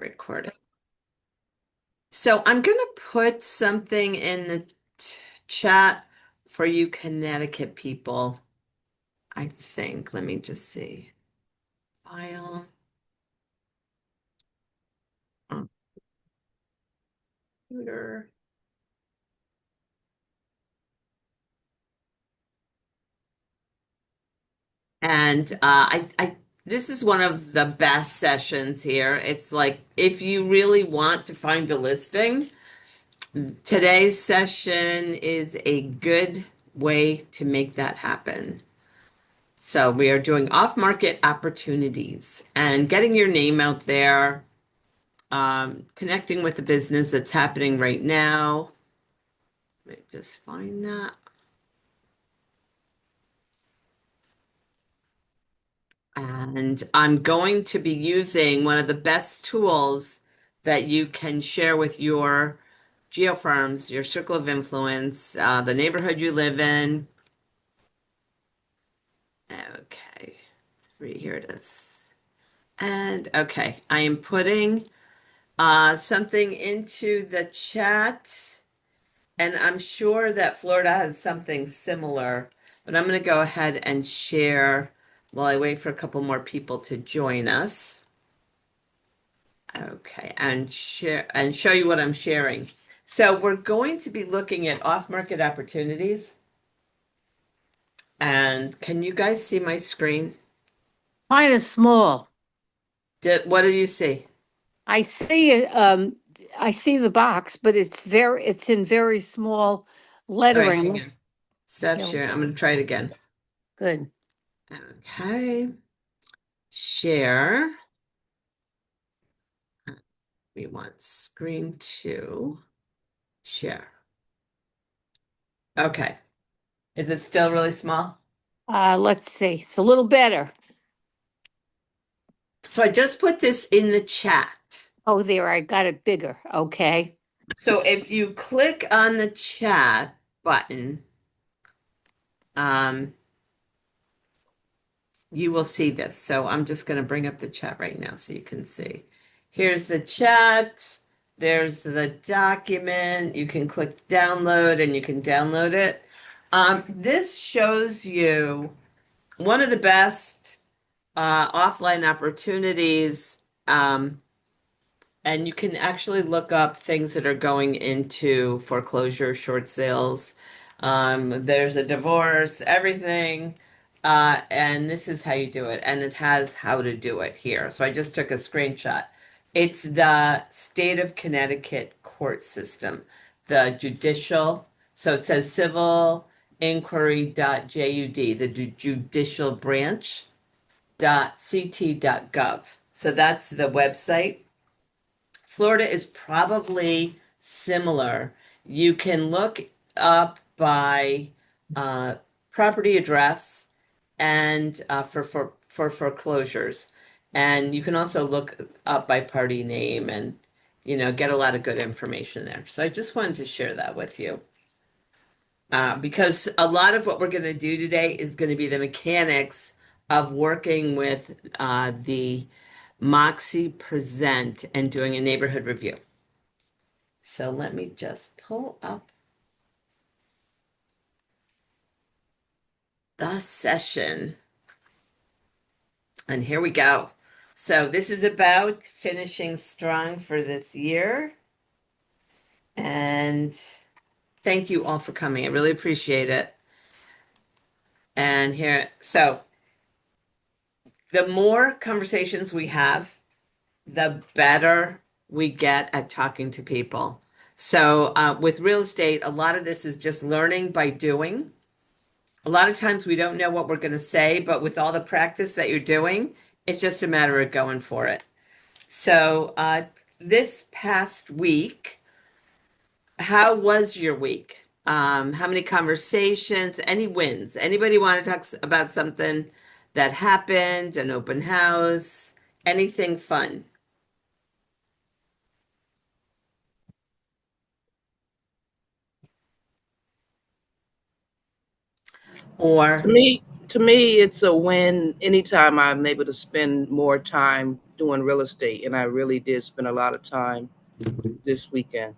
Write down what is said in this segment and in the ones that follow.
recording. So I'm going to put something in the chat for you Connecticut people, I think. Let me just see. File. Computer. And this is one of the best sessions here. It's like if you really want to find a listing, today's session is a good way to make that happen. So we are doing off-market opportunities and getting your name out there, connecting with the business that's happening right now. Let me just find that. And I'm going to be using one of the best tools that you can share with your geofirms, your circle of influence, the neighborhood you live in. Okay, here it is. And okay, I am putting something into the chat, and I'm sure that Florida has something similar, but I'm going to go ahead and share while I wait for a couple more people to join us. Okay, and share and show you what I'm sharing. So we're going to be looking at off-market opportunities. And can you guys see my screen? Kind of small. What do you see? I see it, I see the box, but it's in very small All right, hang lettering. on. Stop There we sharing. I'm go. going to try it again. Good. Okay, share. We want screen two, share. Okay. Is it still really small? Let's see. It's a little better. So I just put this in the chat. Oh, there, I got it bigger. Okay. So if you click on the chat button, um, you will see this. So I'm just going to bring up the chat right now so you can see. Here's the chat. There's the document. You can click download and you can download it. This shows you one of the best offline opportunities. And you can actually look up things that are going into foreclosure, short sales. There's a divorce, everything. And this is how you do it. And it has how to do it here. So I just took a screenshot. It's the state of Connecticut court system, the judicial. So it says civil inquiry.jud, the judicial branch dot ct.gov. So that's the website. Florida is probably similar. You can look up by uh, property address and for foreclosures, and you can also look up by party name and get a lot of good information there. So I just wanted to share that with you because a lot of what we're going to do today is going to be the mechanics of working with the Moxi Present and doing a neighborhood review. So let me just pull up the session. And here we go. So this is about finishing strong for this year. And thank you all for coming. I really appreciate it. And here, so the more conversations we have, the better we get at talking to people. So with real estate, a lot of this is just learning by doing. A lot of times we don't know what we're going to say, but with all the practice that you're doing, it's just a matter of going for it. So, this past week, how was your week? How many conversations, any wins? Anybody want to talk about something that happened, an open house, anything fun? For Or, me, To me, it's a win anytime I'm able to spend more time doing real estate. And I really did spend a lot of time this weekend.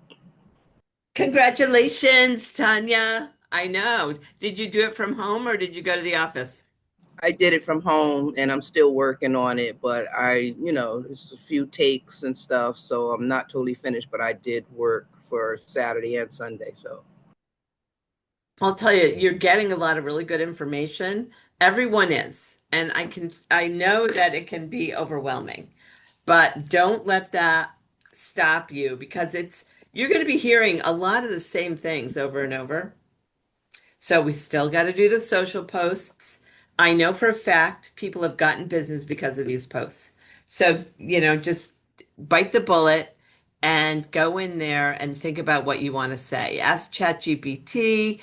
Congratulations, Tanya. I know. Did you do it from home or did you go to the office? I did it from home and I'm still working on it, but it's a few takes and stuff. So I'm not totally finished, but I did work for Saturday and Sunday. So I'll tell you, you're getting a lot of really good information. Everyone is. And I know that it can be overwhelming, but don't let that stop you because you're going to be hearing a lot of the same things over and over. So we still got to do the social posts. I know for a fact people have gotten business because of these posts. So, just bite the bullet and go in there and think about what you want to say. Ask ChatGPT.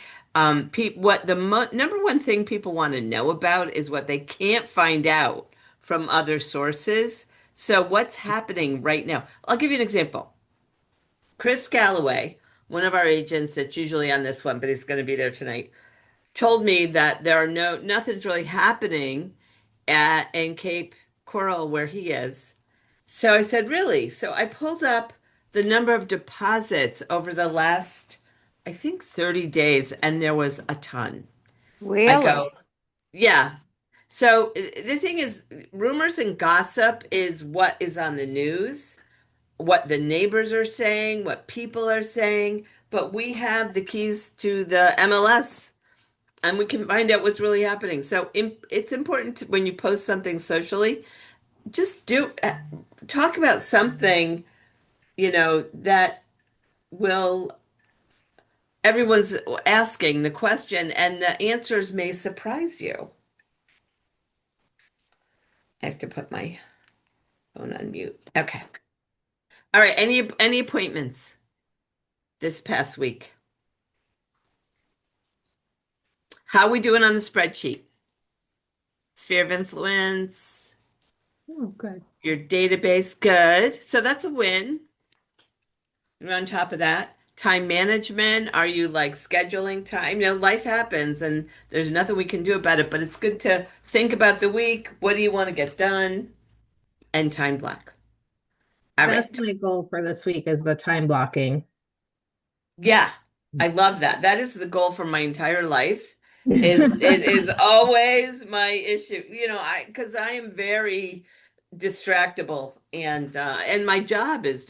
What the mo number one thing people want to know about is what they can't find out from other sources. So, what's happening right now? I'll give you an example. Chris Galloway, one of our agents that's usually on this one, but he's going to be there tonight, told me that nothing's really happening in Cape Coral where he is. So I said, really? So I pulled up the number of deposits over the last, I think 30 days, and there was a ton. I go, Really? yeah. So the thing is, rumors and gossip is what is on the news, what the neighbors are saying, what people are saying, but we have the keys to the MLS and we can find out what's really happening. So it's important when you post something socially, just talk about something, that will everyone's asking the question and the answers may surprise you. I have to put my phone on mute. Okay. All right. Any appointments this past week? How are we doing on the spreadsheet? Sphere of influence, Oh, good. your database, good. So that's a win. And on top of that, time management, are you like scheduling time? Life happens and there's nothing we can do about it, but it's good to think about the week. What do you want to get done? And time block. All That's right. my goal for this week is the time blocking. Yeah, I love that. That is the goal for my entire life. It is always my issue. Because I am very distractible and my job is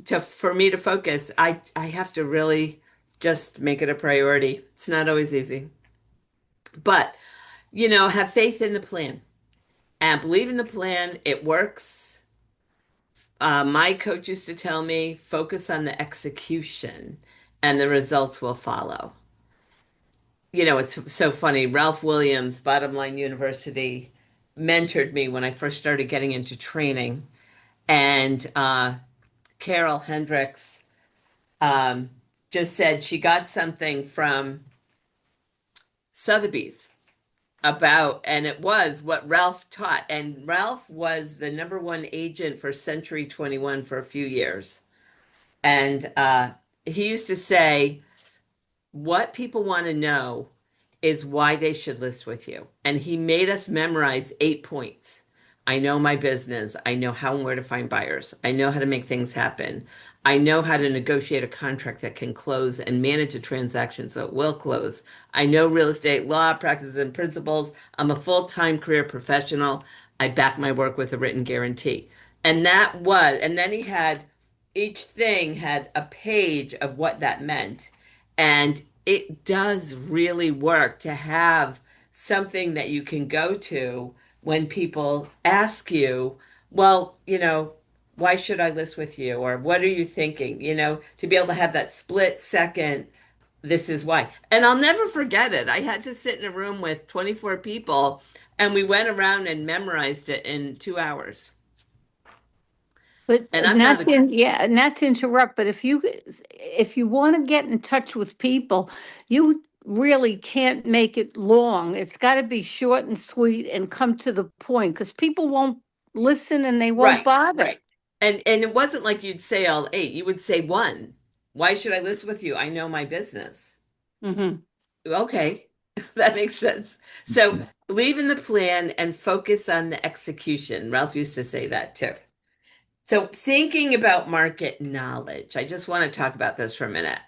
so for me to focus, I have to really just make it a priority. It's not always easy. But, have faith in the plan and believe in the plan. It works. My coach used to tell me, focus on the execution and the results will follow. It's so funny. Ralph Williams, Bottom Line University, mentored me when I first started getting into training. And Carol Hendricks um, just said she got something from Sotheby's and it was what Ralph taught. And Ralph was the number one agent for Century 21 for a few years. And he used to say, what people want to know is why they should list with you. And he made us memorize 8 points. I know my business. I know how and where to find buyers. I know how to make things happen. I know how to negotiate a contract that can close and manage a transaction so it will close. I know real estate law, practices, and principles. I'm a full-time career professional. I back my work with a written guarantee. And then each thing had a page of what that meant. And it does really work to have something that you can go to when people ask you, well, why should I list with you? Or what are you thinking? To be able to have that split second, this is why. And I'll never forget it. I had to sit in a room with 24 people and we went around and memorized it in 2 hours. But And I'm not a not to interrupt, but if you want to get in touch with people, you really can't make it long. It's got to be short and sweet and come to the point because people won't listen and they won't right, bother. right. And it wasn't like you'd say all 8. You would say one. Why should I list with you? I know my business. Hmm. Okay. That makes sense. So believe in the plan and focus on the execution. Ralph used to say that too. So thinking about market knowledge, I just want to talk about this for a minute.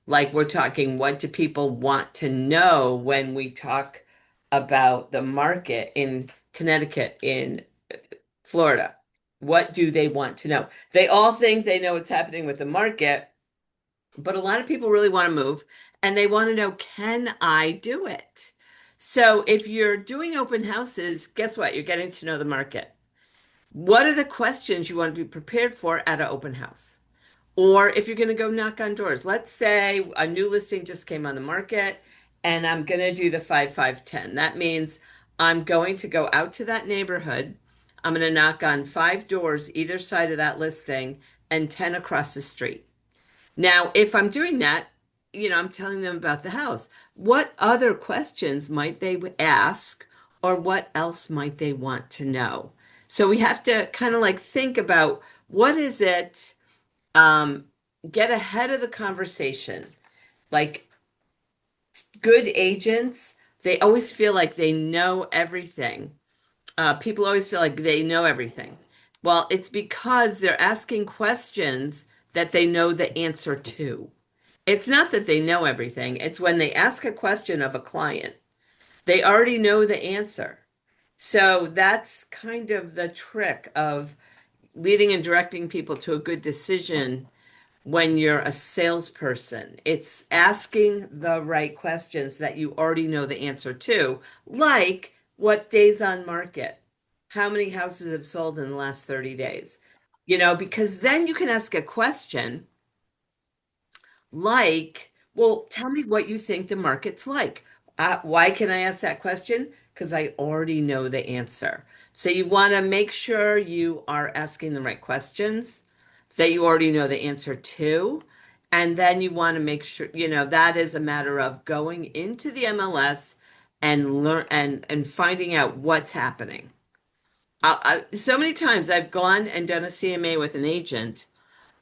Like we're talking, what do people want to know when we talk about the market in Connecticut, in Florida? What do they want to know? They all think they know what's happening with the market, but a lot of people really want to move and they want to know, can I do it? So if you're doing open houses, guess what? You're getting to know the market. What are the questions you want to be prepared for at an open house? Or if you're going to go knock on doors, let's say a new listing just came on the market and I'm going to do the 5-5-10. That means I'm going to go out to that neighborhood. I'm going to knock on 5 doors either side of that listing and 10 across the street. Now, if I'm doing that, I'm telling them about the house. What other questions might they ask, or what else might they want to know? So we have to kind of like think about what is it, um, get ahead of the conversation. Like good agents, they always feel like they know everything. People always feel like they know everything. Well, it's because they're asking questions that they know the answer to. It's not that they know everything. It's when they ask a question of a client, they already know the answer. So that's kind of the trick of leading and directing people to a good decision when you're a salesperson. It's asking the right questions that you already know the answer to, like what days on market, how many houses have sold in the last 30 days, because then you can ask a question like, well, tell me what you think the market's like. Why can I ask that question? Because I already know the answer. So you want to make sure you are asking the right questions that you already know the answer to. And then you want to make sure, that is a matter of going into the MLS and learn and finding out what's happening. So many times I've gone and done a CMA with an agent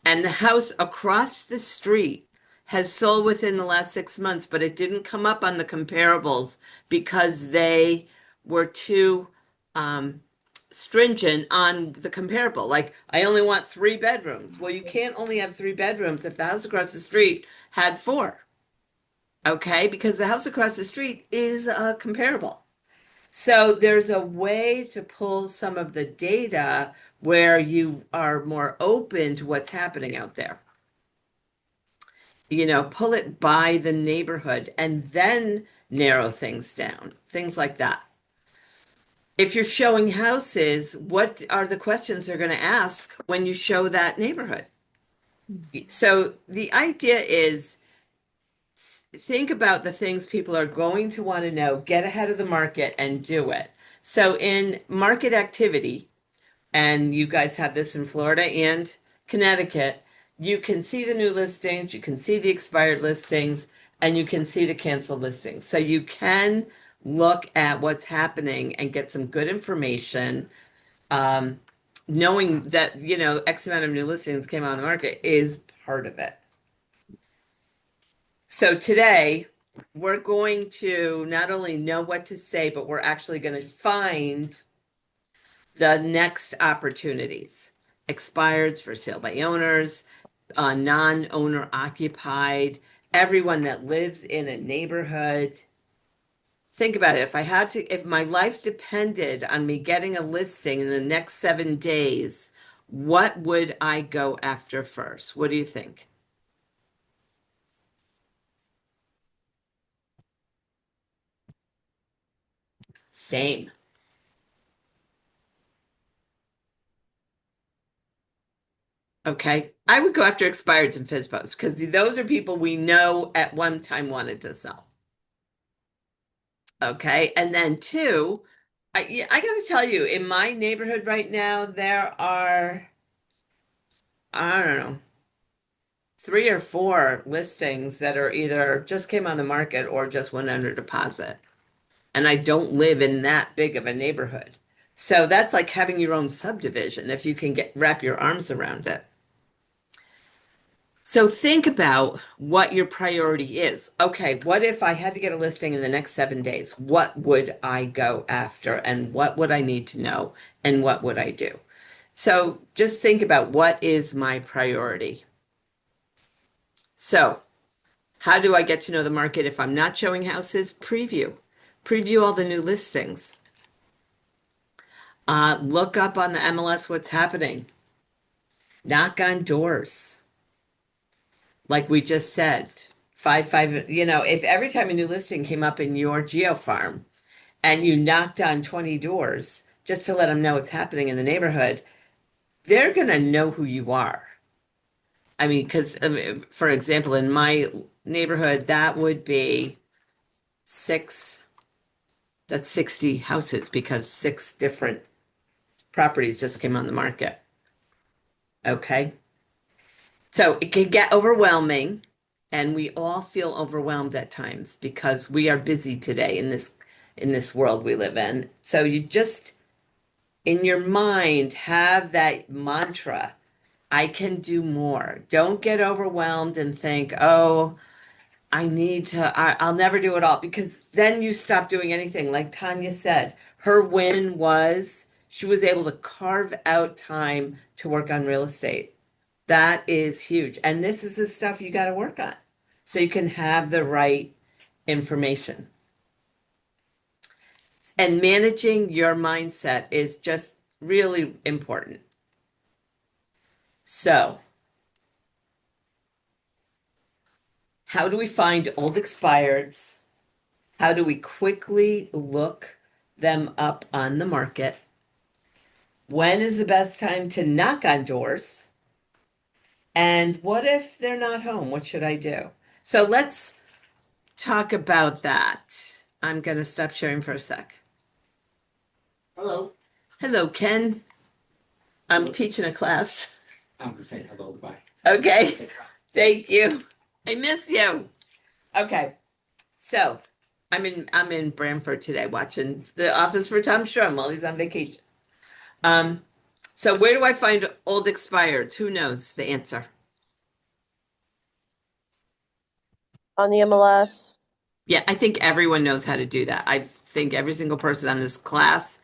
and the house across the street has sold within the last 6 months, but it didn't come up on the comparables because they were too um, stringent on the comparable. Like, I only want 3 bedrooms. Well, you can't only have 3 bedrooms if the house across the street had 4. Okay, because the house across the street is comparable. So there's a way to pull some of the data where you are more open to what's happening out there. Pull it by the neighborhood and then narrow things down, things like that. If you're showing houses, what are the questions they're going to ask when you show that neighborhood? So the idea is think about the things people are going to want to know, get ahead of the market and do it. So in market activity, and you guys have this in Florida and Connecticut, you can see the new listings, you can see the expired listings, and you can see the canceled listings. So you can look at what's happening and get some good information. Um, Knowing that, X amount of new listings came on the market is part of it. So today, we're going to not only know what to say, but we're actually going to find the next opportunities. Expireds for sale by owners, non-owner occupied, everyone that lives in a neighborhood. Think about it. If my life depended on me getting a listing in the next 7 days, what would I go after first? What do you think? Same. Okay. I would go after expireds and FISBOs because those are people we know at one time wanted to sell. Okay. And then two, yeah, I gotta tell you, in my neighborhood right now, there are, I don't know, 3 or 4 listings that are either just came on the market or just went under deposit. And I don't live in that big of a neighborhood. So that's like having your own subdivision if you can wrap your arms around it. So think about what your priority is. Okay, what if I had to get a listing in the next 7 days? What would I go after and what would I need to know and what would I do? So just think about what is my priority. So, how do I get to know the market if I'm not showing houses? Preview. Preview all the new listings. Look up on the MLS what's happening. Knock on doors. Like we just said, if every time a new listing came up in your geo farm and you knocked on 20 doors just to let them know what's happening in the neighborhood, they're going to know who you are. I mean, because for example, in my neighborhood, that would be six, that's 60 houses because six different properties just came on the market. Okay. So it can get overwhelming, and we all feel overwhelmed at times because we are busy today in this world we live in. So you just in your mind have that mantra, I can do more. Don't get overwhelmed and think, oh, I'll never do it all because then you stop doing anything. Like Tanya said, her win was she was able to carve out time to work on real estate. That is huge. And this is the stuff you got to work on so you can have the right information. And managing your mindset is just really important. So, how do we find old expireds? How do we quickly look them up on the market? When is the best time to knock on doors? And what if they're not home? What should I do? So let's talk about that. I'm going to stop sharing for a sec. Hello. Hello, Ken. I'm Hello. teaching a class. I'm just saying hello. Bye. Okay. Thank you. I miss you. Okay. So I'm in Brantford today watching The Office for Tom Strum while he's on vacation. Um, so where do I find old expireds? Who knows the answer? On the MLS. Yeah, I think everyone knows how to do that. I think every single person on this class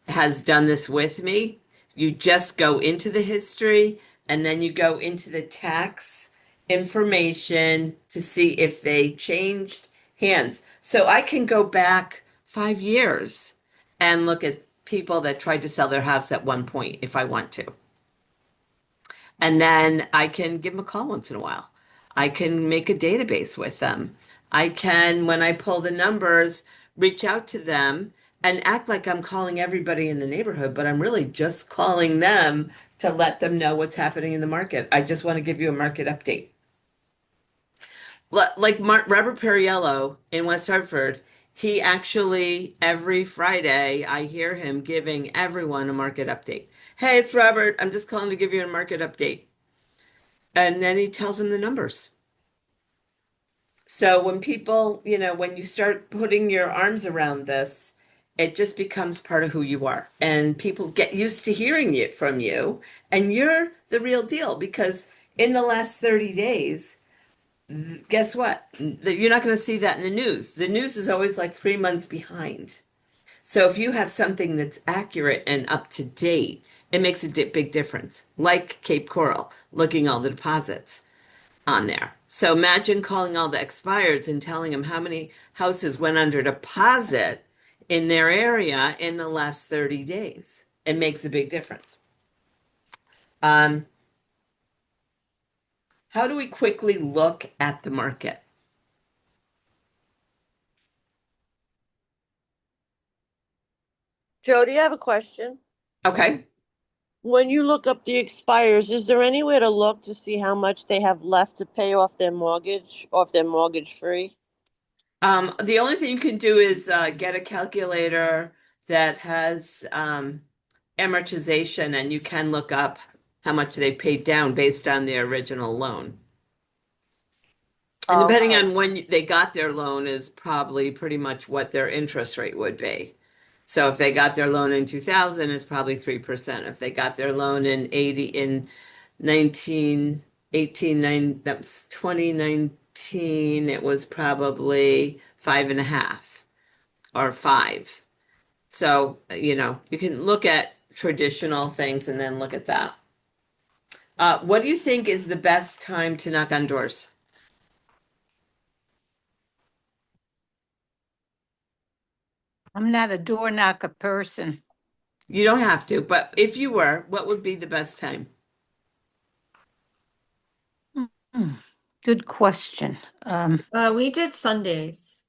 has done this with me. You just go into the history and then you go into the tax information to see if they changed hands. So I can go back 5 years and look at people that tried to sell their house at one point if I want to. And then I can give them a call once in a while. I can make a database with them. I can, when I pull the numbers, reach out to them and act like I'm calling everybody in the neighborhood, but I'm really just calling them to let them know what's happening in the market. I just want to give you a market update. Like Robert Perriello in West Hartford, he actually, every Friday, I hear him giving everyone a market update. Hey, it's Robert. I'm just calling to give you a market update. And then he tells them the numbers. So when people, when you start putting your arms around this, it just becomes part of who you are. And people get used to hearing it from you, and you're the real deal because in the last 30 days, guess what? You're not going to see that in the news. The news is always like 3 months behind. So if you have something that's accurate and up to date, it makes a big difference. Like Cape Coral, looking all the deposits on there. So imagine calling all the expireds and telling them how many houses went under deposit in their area in the last 30 days. It makes a big difference. Um, how do we quickly look at the market? Jody, I have a question. Okay. When you look up the expires, is there any way to look to see how much they have left to pay off their mortgage or if they're mortgage free? The only thing you can do is get a calculator that has amortization, and you can look up how much they paid down based on their original loan. And depending Okay. on when they got their loan is probably pretty much what their interest rate would be. So if they got their loan in 2000, it's probably 3%. If they got their loan in 19 that was 2019, it was probably 5.5 or 5. So, you can look at traditional things and then look at that. What do you think is the best time to knock on doors? I'm not a door knocker person. You don't have to, but if you were, what would be the best time? Hmm, good question. We did Sundays.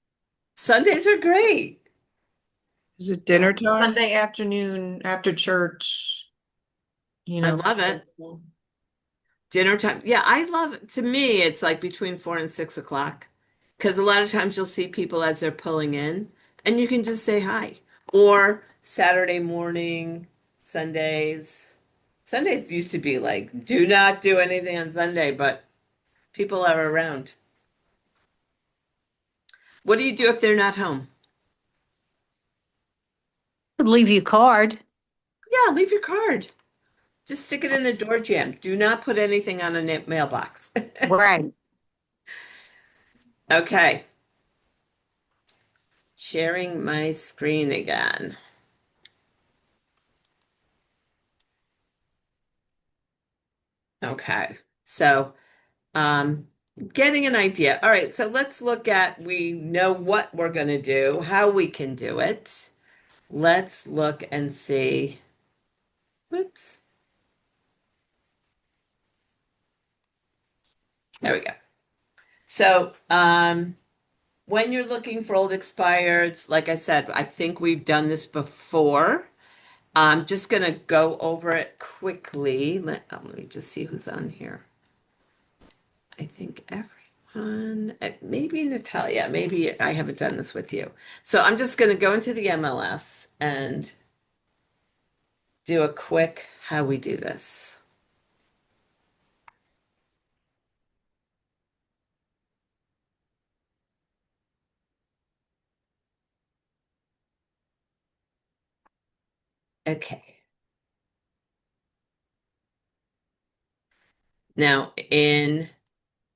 Sundays are great. Is it dinner time? Sunday afternoon after church, I love it. Dinner time. Yeah, I love, to me, it's like between 4 and 6 o'clock. Because a lot of times you'll see people as they're pulling in and you can just say hi. Or Saturday morning, Sundays. Sundays used to be like, do not do anything on Sunday, but people are around. What do you do if they're not home? Could leave you card. Yeah, leave your card. Just stick it in the door jamb. Do not put anything on a mailbox. Right. Okay. Sharing my screen again. Okay. So, um, getting an idea. All right. So let's look at, we know what we're going to do, how we can do it. Let's look and see. Whoops. There we go. So, when you're looking for old expireds, like I said, I think we've done this before. I'm just going to go over it quickly. Let me just see who's on here. I think everyone, maybe Natalia, maybe I haven't done this with you. So I'm just going to go into the MLS and do a quick how we do this. Okay. Now in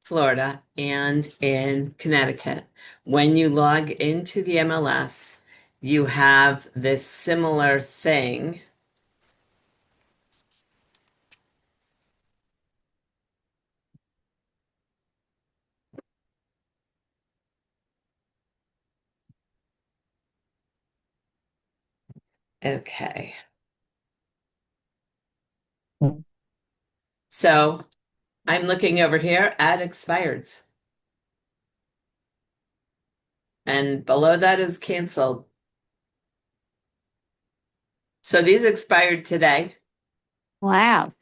Florida and in Connecticut, when you log into the MLS, you have this similar thing. Okay. So I'm looking over here at expireds. And below that is canceled. So these expired today. Wow.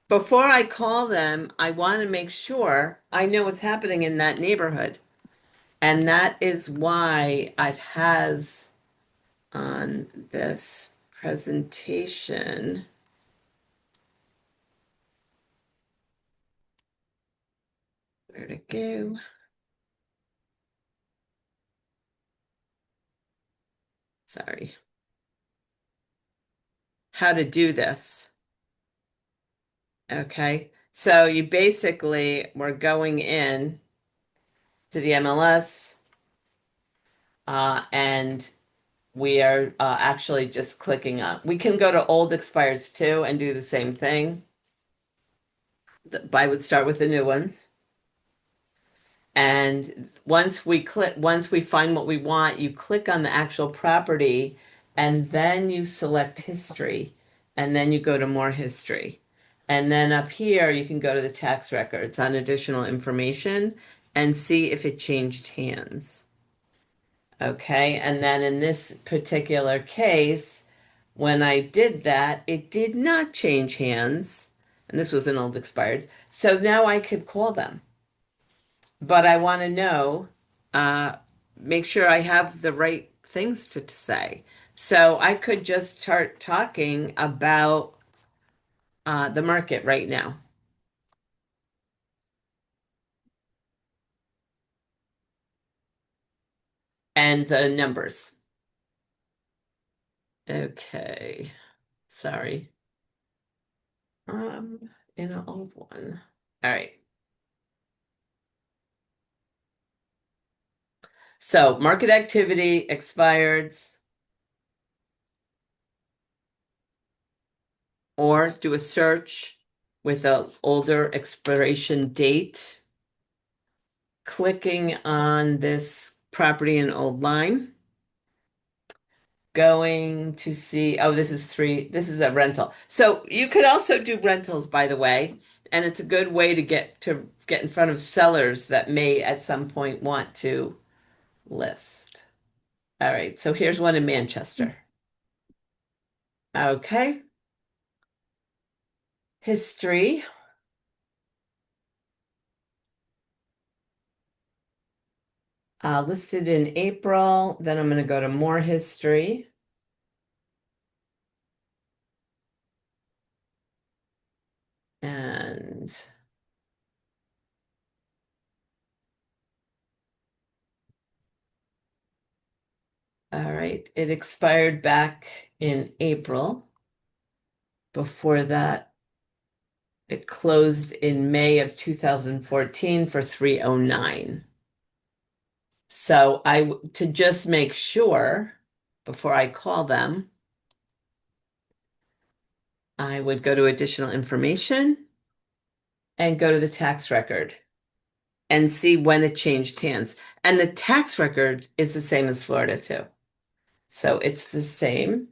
Before I call them, I want to make sure I know what's happening in that neighborhood. And that is why it has on this presentation. Where'd it go? Sorry. How to do this. Okay. So you basically were going in to the MLS, and we are actually just clicking on. We can go to old expireds too and do the same thing. I would start with the new ones. And once we find what we want, you click on the actual property and then you select history and then you go to more history. And then up here, you can go to the tax records on additional information and see if it changed hands. Okay. And then in this particular case, when I did that, it did not change hands. And this was an old expired. So now I could call them. But I want to know, uh, make sure I have the right things to say. So I could just start talking about the market right now and the numbers. Okay, sorry. In an old one. All right. So market activity expired, or do a search with an older expiration date. Clicking on this property in Old Line. Going to see, oh, this is a rental. So you could also do rentals, by the way, and it's a good way to get in front of sellers that may at some point want to list. All right, so here's one in Manchester. Okay. History. Listed in April. Then I'm going to go to more history. And all right, it expired back in April. Before that, it closed in May of 2014 for 309. So to just make sure before I call them, I would go to additional information and go to the tax record and see when it changed hands. And the tax record is the same as Florida too. So it's the same.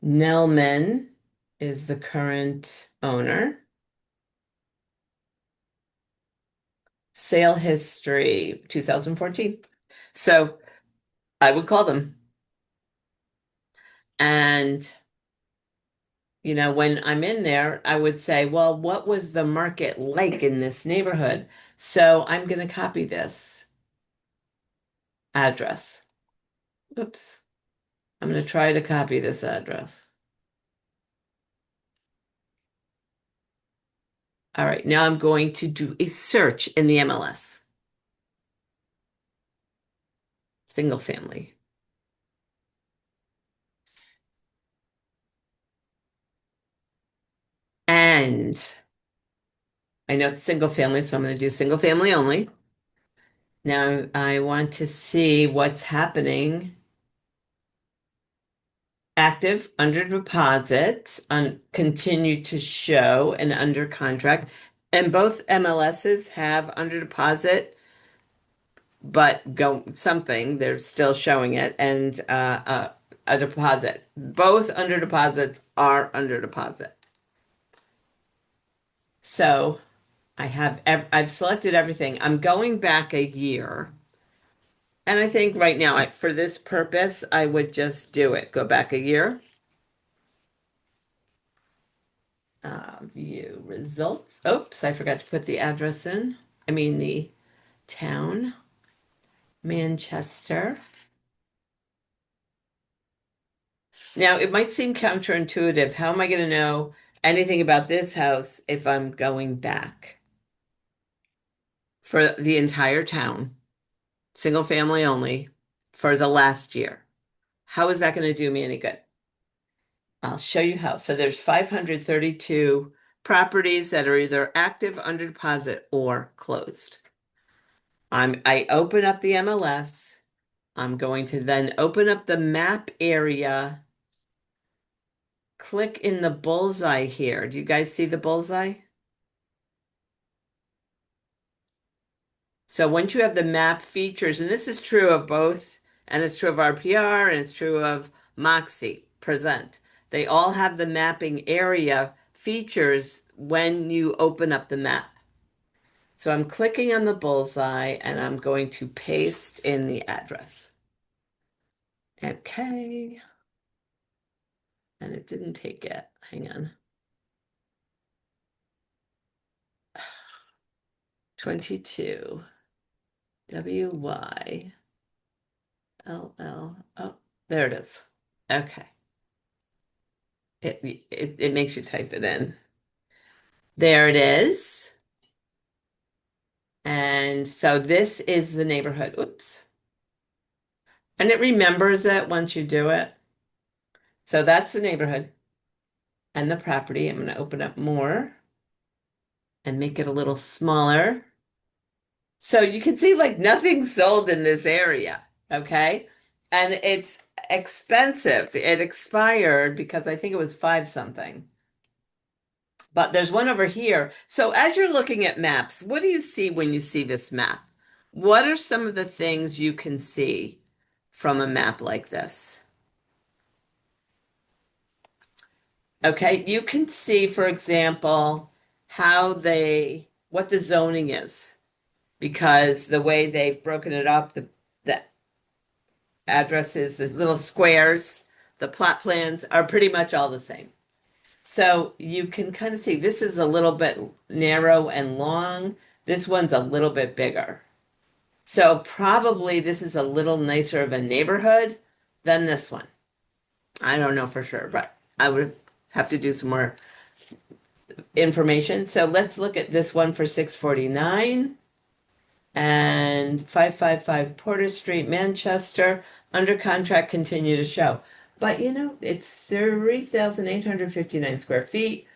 Nelman is the current owner. Sale history 2014. So I would call them. And, when I'm in there, I would say, well, what was the market like in this neighborhood? So I'm going to copy this address. Oops. I'm going to try to copy this address. All right, now I'm going to do a search in the MLS. Single family. And I know it's single family, so I'm going to do single family only. Now I want to see what's happening. Active, under deposit, continue to show and under contract. And both MLSs have under deposit, but go something, they're still showing it, and a deposit. Both under deposits are under deposit. So I've selected everything. I'm going back a year. And I think right now, for this purpose, I would just do it. Go back a year. View results. Oops, I forgot to put the address in. I mean the town. Manchester. Now, it might seem counterintuitive. How am I going to know anything about this house if I'm going back? For the entire town, single family only, for the last year. How is that going to do me any good? I'll show you how. So there's 532 properties that are either active, under deposit, or closed. I open up the MLS. I'm going to then open up the map area. Click in the bullseye here. Do you guys see the bullseye? So once you have the map features, and this is true of both, and it's true of RPR, and it's true of Moxi Present. They all have the mapping area features when you open up the map. So I'm clicking on the bullseye and I'm going to paste in the address. Okay. And it didn't take it. Hang on. 22 WYLL. Oh, there it is. Okay. It makes you type it in. There it is. And so this is the neighborhood. Oops. And it remembers it once you do it. So that's the neighborhood and the property. I'm going to open up more. and make it a little smaller. So you can see like nothing's sold in this area, okay? And it's expensive. It expired because I think it was five something. But there's one over here. So as you're looking at maps, what do you see when you see this map? What are some of the things you can see from a map like this? Okay, you can see, for example, what the zoning is, because the way they've broken it up, the addresses, the little squares, the plot plans are pretty much all the same. So you can kind of see this is a little bit narrow and long. This one's a little bit bigger. So probably this is a little nicer of a neighborhood than this one. I don't know for sure, but I would have to do some more information. So let's look at this one for 649 and 555 Porter Street, Manchester. Under contract, continue to show. But it's 3,859 square feet,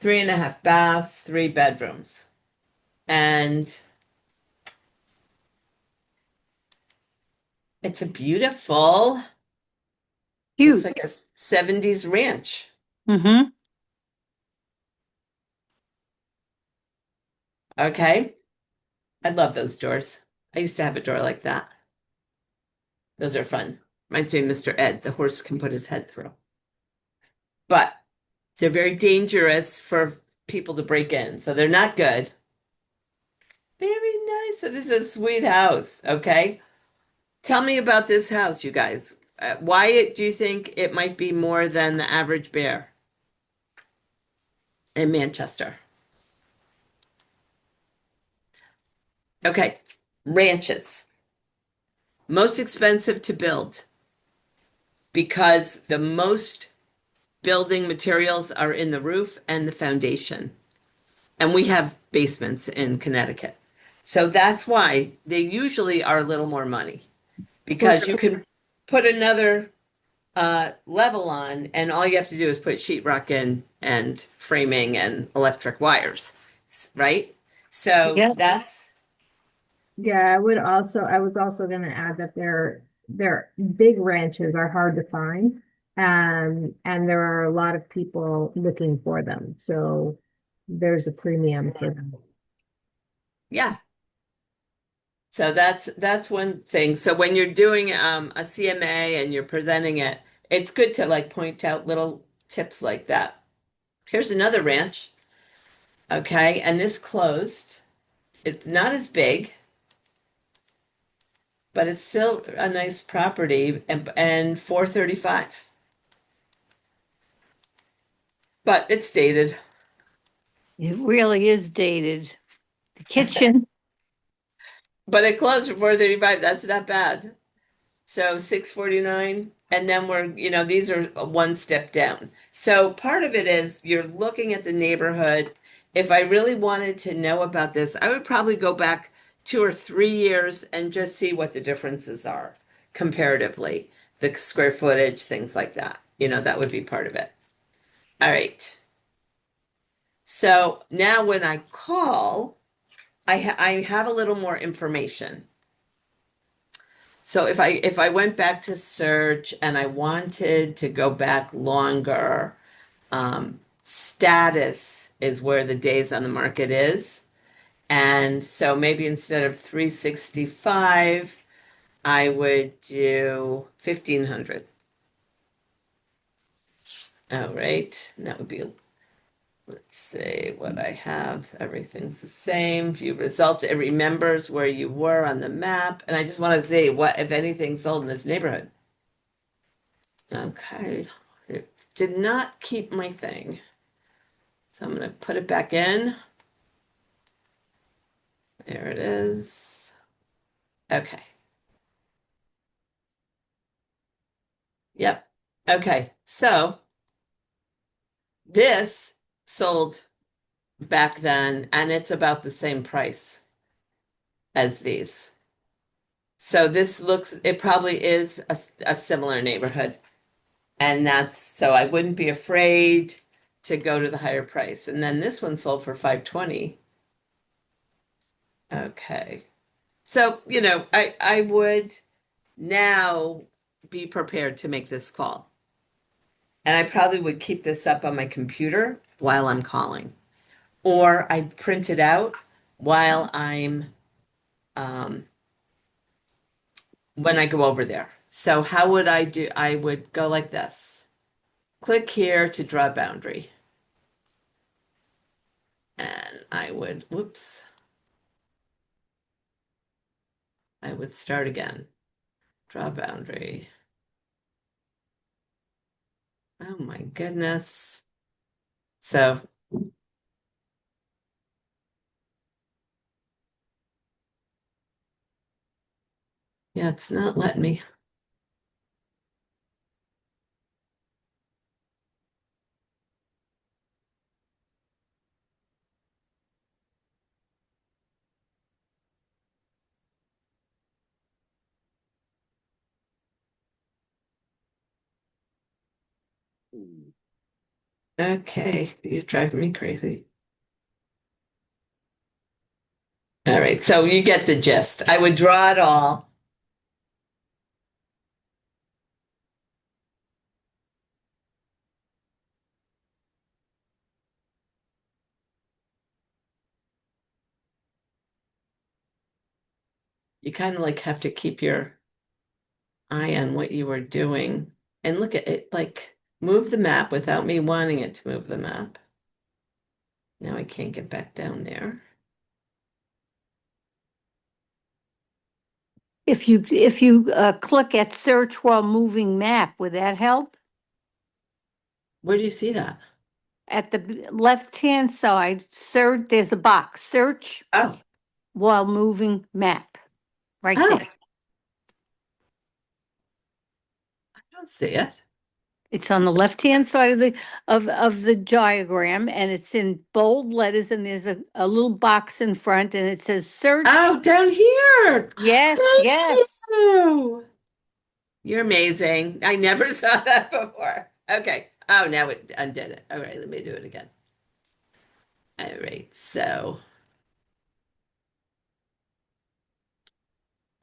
3.5 baths, 3 bedrooms. And it's a beautiful, looks Cute. like a 70s ranch. Mm-hmm. Okay. I love those doors. I used to have a door like that. Those are fun. Reminds me of Mr. Ed. The horse can put his head through. But they're very dangerous for people to break in. So they're not good. Very nice. So this is a sweet house. Okay. Tell me about this house, you guys. Why do you think it might be more than the average bear in Manchester? Okay. Ranches. Most expensive to build because the most building materials are in the roof and the foundation. And we have basements in Connecticut. So that's why they usually are a little more money because you can put another level on, and all you have to do is put sheetrock in and framing and electric wires, right? So Yeah. that's, Yeah, I was also going to add that their big ranches are hard to find. And there are a lot of people looking for them. So there's a premium for them. yeah. So that's one thing. So when you're doing a CMA and you're presenting it, it's good to like point out little tips like that. Here's another ranch. Okay, and this closed. It's not as big, but it's still a nice property and 435. But it's dated. It really is dated. The kitchen. But it closed for 435. That's not bad. So 649, and then these are one step down. So part of it is you're looking at the neighborhood. If I really wanted to know about this, I would probably go back 2 or 3 years and just see what the differences are comparatively, the square footage, things like that. That would be part of it. All right. So now when I call, I have a little more information. So if I went back to search and I wanted to go back longer, status is where the days on the market is. And so maybe instead of 365, I would do 1500. All right. And that would be, let's see what I have. Everything's the same. View result. It remembers where you were on the map. And I just want to see what, if anything, sold in this neighborhood. Okay. It did not keep my thing. So I'm going to put it back in. There it is. Okay. Yep. Okay. So this sold back then, and it's about the same price as these. So it probably is a similar neighborhood. And so I wouldn't be afraid to go to the higher price. And then this one sold for 520. Okay. So, I would now be prepared to make this call. And I probably would keep this up on my computer while I'm calling. Or I'd print it out while um, when I go over there. So how would I do? I would go like this. Click here to draw a boundary. And whoops, I would start again. Draw boundary. Oh my goodness. So, yeah, it's not letting me. Okay, you're driving me crazy. All right, so you get the gist. I would draw it all. You kind of like have to keep your eye on what you were doing and look at it, like move the map without me wanting it to move the map. Now I can't get back down there. If you click at search while moving map, would that help? Where do you see that? At the left-hand side, search, there's a box, search Oh, while moving map, right oh, there. I don't see it. It's on the left-hand side of the diagram, and it's in bold letters, and there's a little box in front, and it says search. Oh, down here. Yes, Thank yes. you. You're amazing. I never saw that before. Okay. Oh, now it undid it. All right, let me do it again. All right, so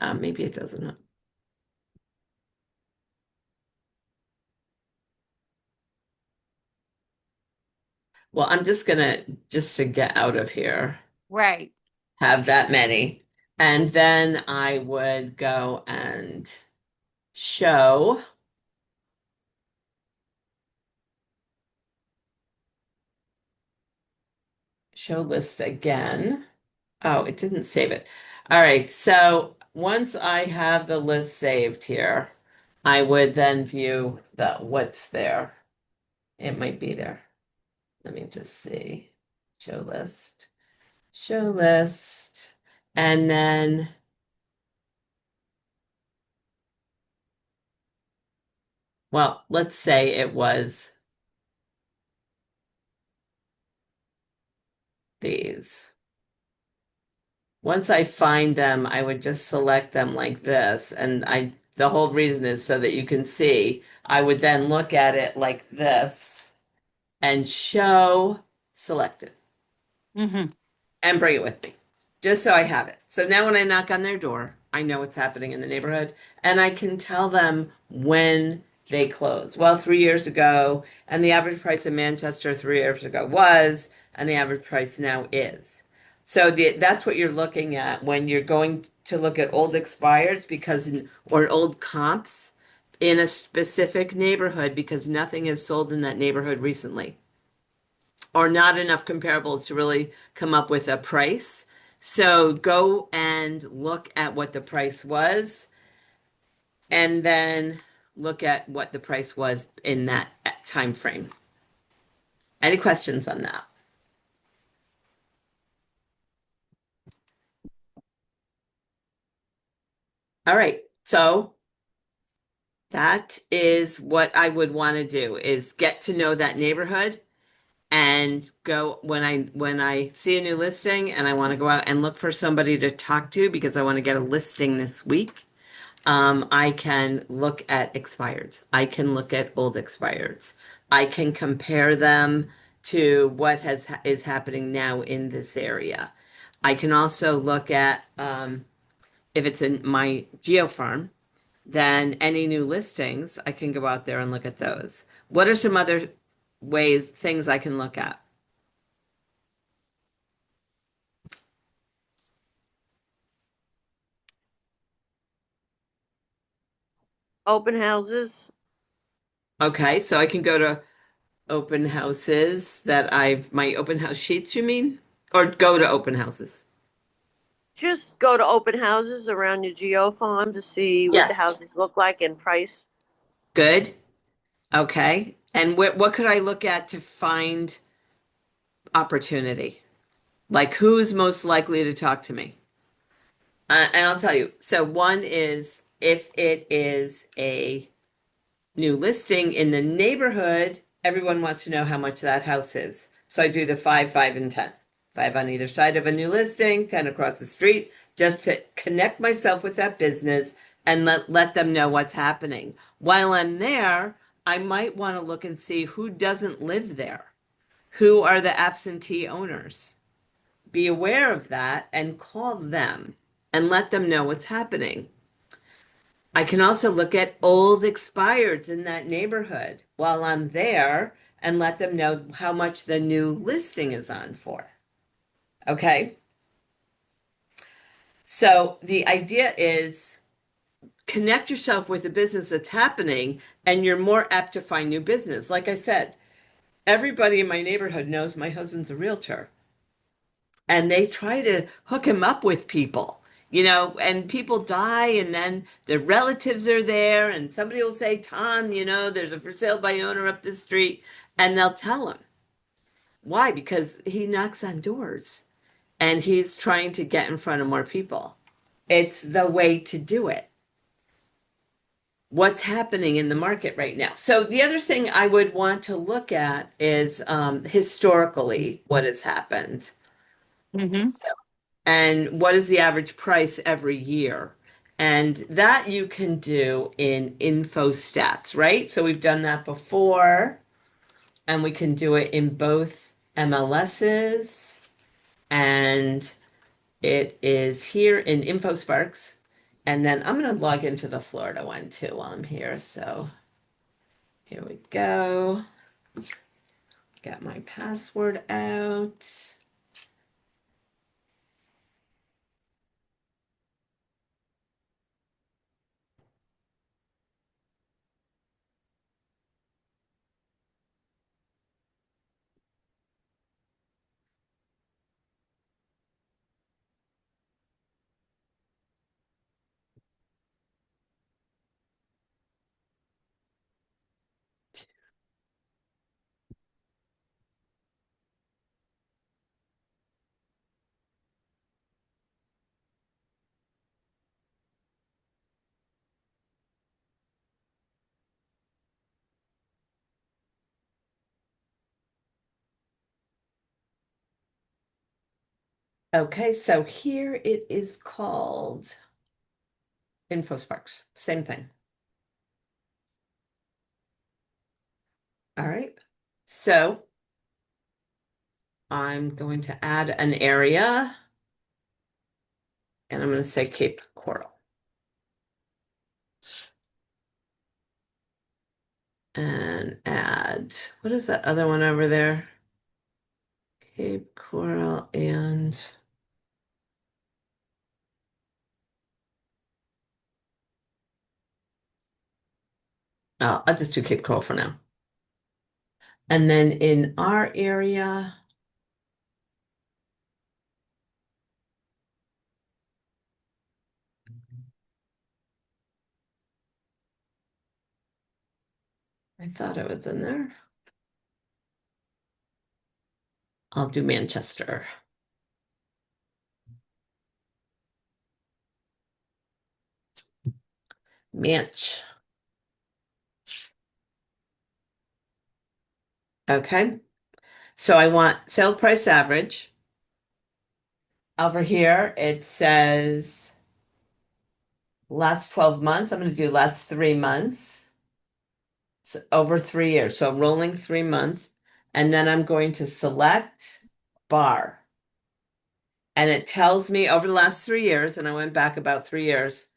maybe it doesn't. Well, I'm just to get out of here, Right. have that many, and then I would go and show, show list again. Oh, it didn't save it. All right, so once I have the list saved here, I would then view what's there. It might be there. Let me just see. Show list, show list, and then, well, let's say it was these. Once I find them, I would just select them like this. And the whole reason is so that you can see. I would then look at it like this and show selected Mm-hmm. and bring it with me, just so I have it. So now when I knock on their door, I know what's happening in the neighborhood and I can tell them when they close. Well, 3 years ago, and the average price in Manchester 3 years ago was, and the average price now is. So that's what you're looking at when you're going to look at old expireds or old comps in a specific neighborhood because nothing is sold in that neighborhood recently or not enough comparables to really come up with a price. So go and look at what the price was and then look at what the price was in that time frame. Any questions on that? All right. So that is what I would want to do is get to know that neighborhood and go when I see a new listing and I want to go out and look for somebody to talk to because I want to get a listing this week. I can look at expireds. I can look at old expireds. I can compare them to what is happening now in this area. I can also look at if it's in my geo farm, then any new listings, I can go out there and look at those. What are some other ways, things I can look at? Open houses. Okay, so I can go to open houses that my open house sheets, you mean? Or go to open houses? Just go to open houses around your geo farm to see what the Yes. houses look like and price. Good. Okay. And what could I look at to find opportunity? Like who's most likely to talk to me? And I'll tell you. So one is if it is a new listing in the neighborhood, everyone wants to know how much that house is. So I do the 5, 5, and 10. 5 on either side of a new listing, 10 across the street, just to connect myself with that business and let them know what's happening. While I'm there, I might want to look and see who doesn't live there. Who are the absentee owners? Be aware of that and call them and let them know what's happening. I can also look at old expireds in that neighborhood while I'm there and let them know how much the new listing is on for. Okay. So the idea is connect yourself with the business that's happening and you're more apt to find new business. Like I said, everybody in my neighborhood knows my husband's a realtor and they try to hook him up with people. And people die, and then the relatives are there, and somebody will say, Tom, there's a for sale by owner up the street, and they'll tell him. Why? Because he knocks on doors and he's trying to get in front of more people. It's the way to do it. What's happening in the market right now? So, the other thing I would want to look at is historically what has happened. Hmm. And what is the average price every year? And that you can do in info stats, right? So we've done that before, and we can do it in both MLSs, and it is here in InfoSparks. And then I'm going to log into the Florida one too while I'm here. So here we go. Got my password out. Okay, so here it is called InfoSparks. Same thing. All right. So I'm going to add an area and I'm going to say Cape Coral. And add, what is that other one over there? Cape Coral and, oh, I'll just do Cape Coral for now. And then in our area, I thought it was in there. I'll do Manchester. Manch. Okay. So I want sale price average. Over here, it says last 12 months. I'm going to do last 3 months. So over 3 years. So rolling 3 months. And then I'm going to select bar. and it tells me over the last 3 years, and I went back about 3 years,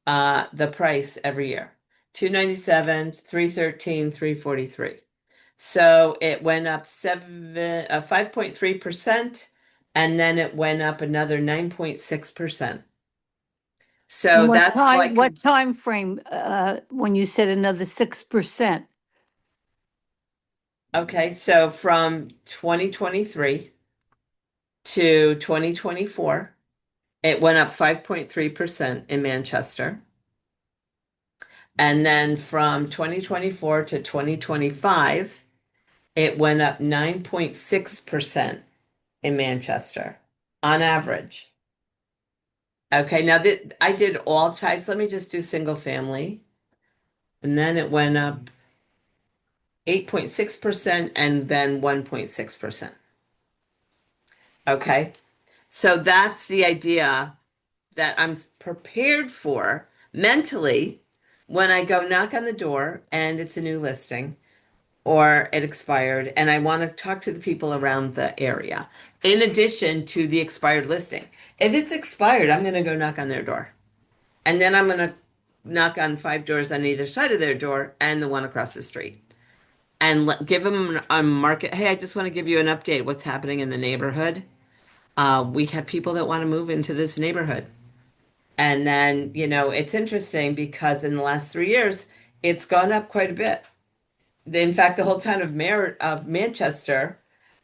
the price every year. 297, 313, 343. So it went up 5.3%, and then it went up another 9.6%. And So that's how I what could, time frame, when you said another 6%? okay, so from 2023 to 2024, it went up 5.3% in Manchester. And then from 2024 to 2025, it went up 9.6% in Manchester on average. Okay, now that I did all types, let me just do single family. And then it went up 8.6% and then 1.6%. Okay, so that's the idea that I'm prepared for mentally when I go knock on the door and it's a new listing or it expired and I want to talk to the people around the area in addition to the expired listing. If it's expired, I'm going to go knock on their door. And then I'm going to knock on 5 doors on either side of their door and the one across the street and give them a market. Hey, I just want to give you an update what's happening in the neighborhood. We have people that want to move into this neighborhood. And then, it's interesting because in the last 3 years, it's gone up quite a bit. In fact, the whole town of Manchester,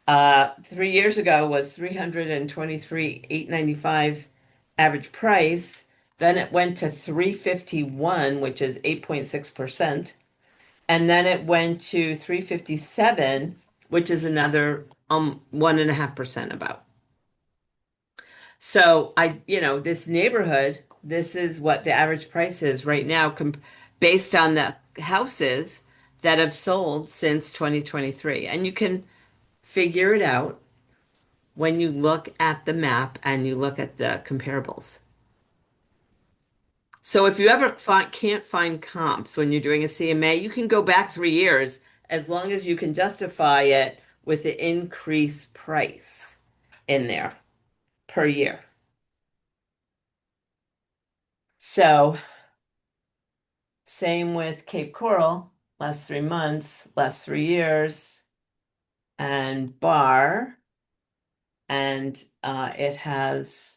3 years ago was 323,895 average price. Then it went to 351, which is 8.6%. And then it went to 357, which is another 1.5% about. So this neighborhood, this is what the average price is right now, based on the houses that have sold since 2023. And you can figure it out when you look at the map and you look at the comparables. So if you ever can't find comps when you're doing a CMA, you can go back 3 years as long as you can justify it with the increased price in there per year. So same with Cape Coral, last 3 months, last 3 years, and Bar, and it has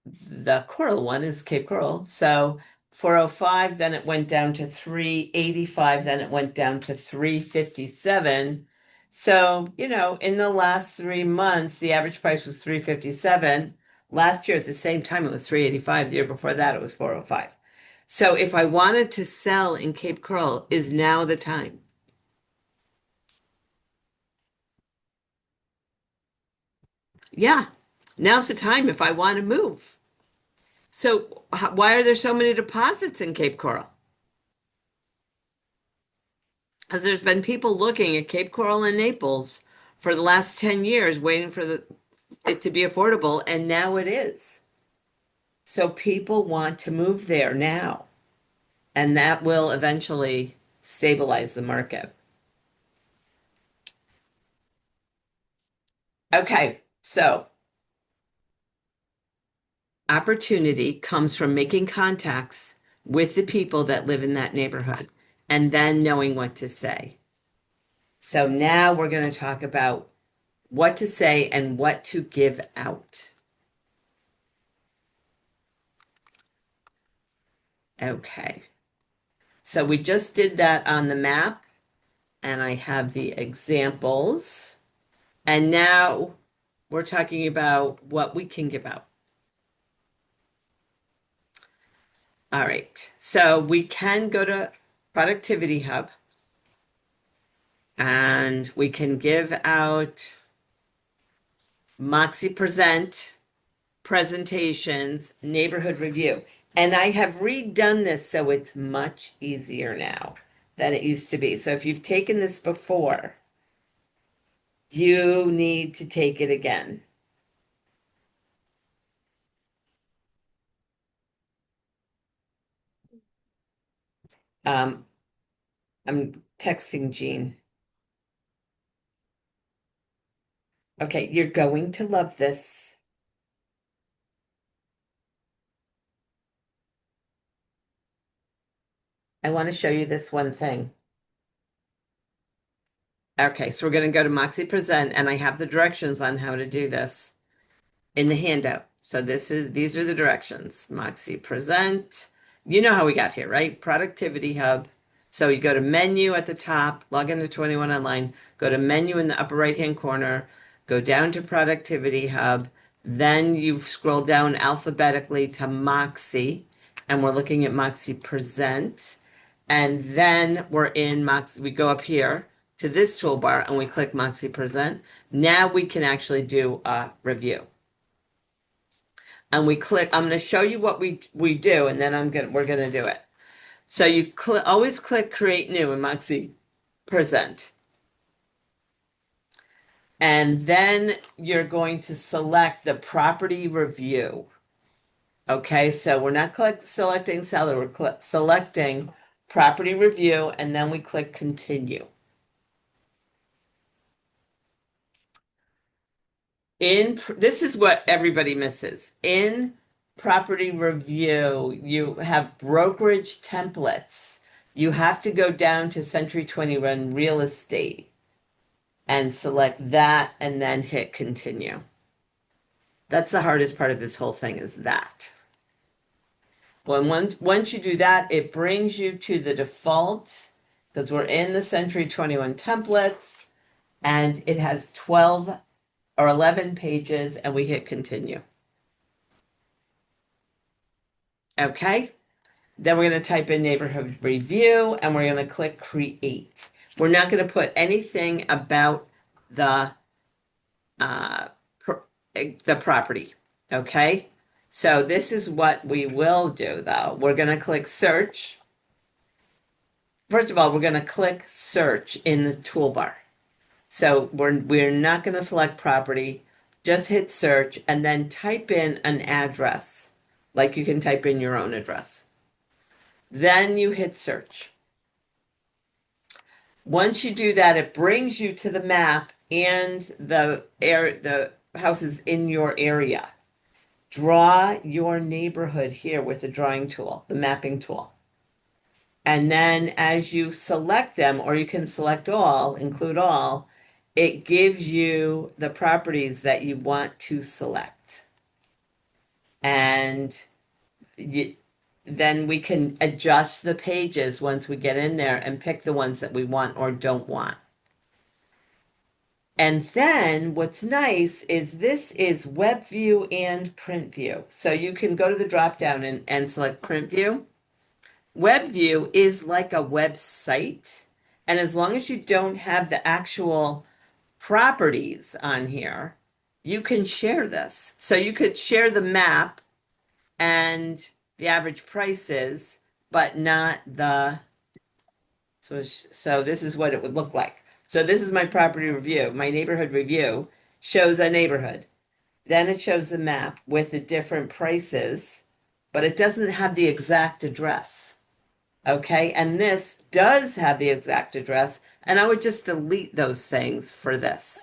the Coral one is Cape Coral. So 405, then it went down to 385, then it went down to 357. So, in the last 3 months, the average price was 357. Last year at the same time, it was 385. The year before that, it was 405. So if I wanted to sell in Cape Coral, is now the time. Yeah, now's the time if I want to move. So why are there so many deposits in Cape Coral? Because there's been people looking at Cape Coral and Naples for the last 10 years, waiting for it to be affordable, and now it is. So people want to move there now, and that will eventually stabilize the market. Okay, so opportunity comes from making contacts with the people that live in that neighborhood and then knowing what to say. So now we're going to talk about what to say and what to give out. Okay. So we just did that on the map, and I have the examples. And now we're talking about what we can give out. All right. So we can go to Productivity Hub and we can give out Moxi Present, presentations, neighborhood review. And I have redone this so it's much easier now than it used to be. So if you've taken this before, you need to take it again. Um, I'm texting Jean. Okay, you're going to love this. I want to show you this one thing. Okay, so we're going to go to Moxie Present, and I have the directions on how to do this in the handout. So these are the directions. Moxie Present. You know how we got here, right? Productivity Hub. So you go to menu at the top, log into 21 Online, go to menu in the upper right-hand corner, go down to Productivity Hub, then you scroll down alphabetically to Moxie, and we're looking at Moxie Present. And then we're in Moxie, we go up here to this toolbar and we click Moxie Present. Now we can actually do a review. And we click, I'm going to show you what we do, and then we're going to do it. So you always click Create New in Moxie Present. And then you're going to select the property review. Okay, so we're not selecting seller, we're selecting property review, and then we click Continue. This is what everybody misses. In property review, you have brokerage templates. You have to go down to Century 21 Real Estate and select that and then hit continue. That's the hardest part of this whole thing is that. Once you do that, it brings you to the default because we're in the Century 21 templates and it has 12 or 11 pages and we hit continue. Okay. Then we're going to type in neighborhood review and we're going to click create. We're not going to put anything about the uh, the property. Okay. So this is what we will do though. We're going to click search. First of all, we're going to click search in the toolbar. So we're not going to select property, just hit search and then type in an address, like you can type in your own address. Then you hit search. Once you do that, it brings you to the map and the houses in your area. Draw your neighborhood here with the drawing tool, the mapping tool. And then as you select them, or you can select all, include all, it gives you the properties that you want to select. And then we can adjust the pages once we get in there and pick the ones that we want or don't want. And then what's nice is this is web view and print view. So you can go to the drop down and select print view. Web view is like a website. And as long as you don't have the actual properties on here, you can share this. So you could share the map and the average prices, but not the, so this is what it would look like. So this is my property review. My neighborhood review shows a neighborhood. Then it shows the map with the different prices, but it doesn't have the exact address. Okay, and this does have the exact address, and I would just delete those things for this.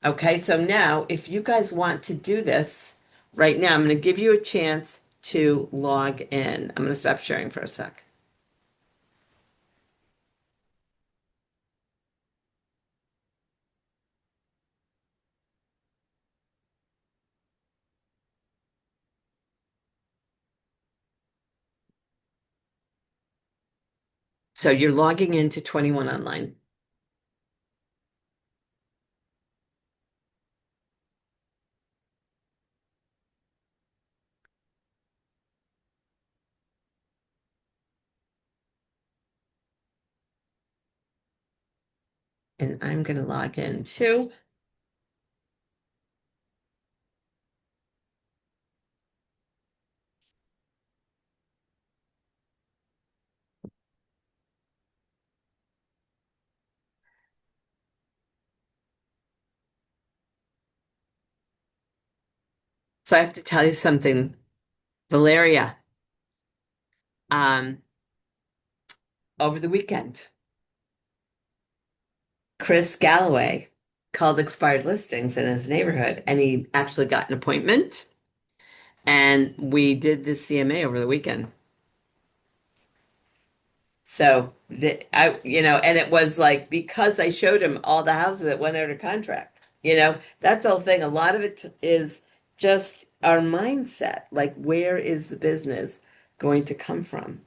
Okay, so now if you guys want to do this right now, I'm going to give you a chance to log in. I'm going to stop sharing for a sec. So you're logging into 21 Online. And I'm going to log in too. So I have to tell you something, Valeria. Um, over the weekend, Chris Galloway called expired listings in his neighborhood, and he actually got an appointment. And we did the CMA over the weekend. So and it was like because I showed him all the houses that went under contract. That's the whole thing. A lot of it is just our mindset. Like, where is the business going to come from?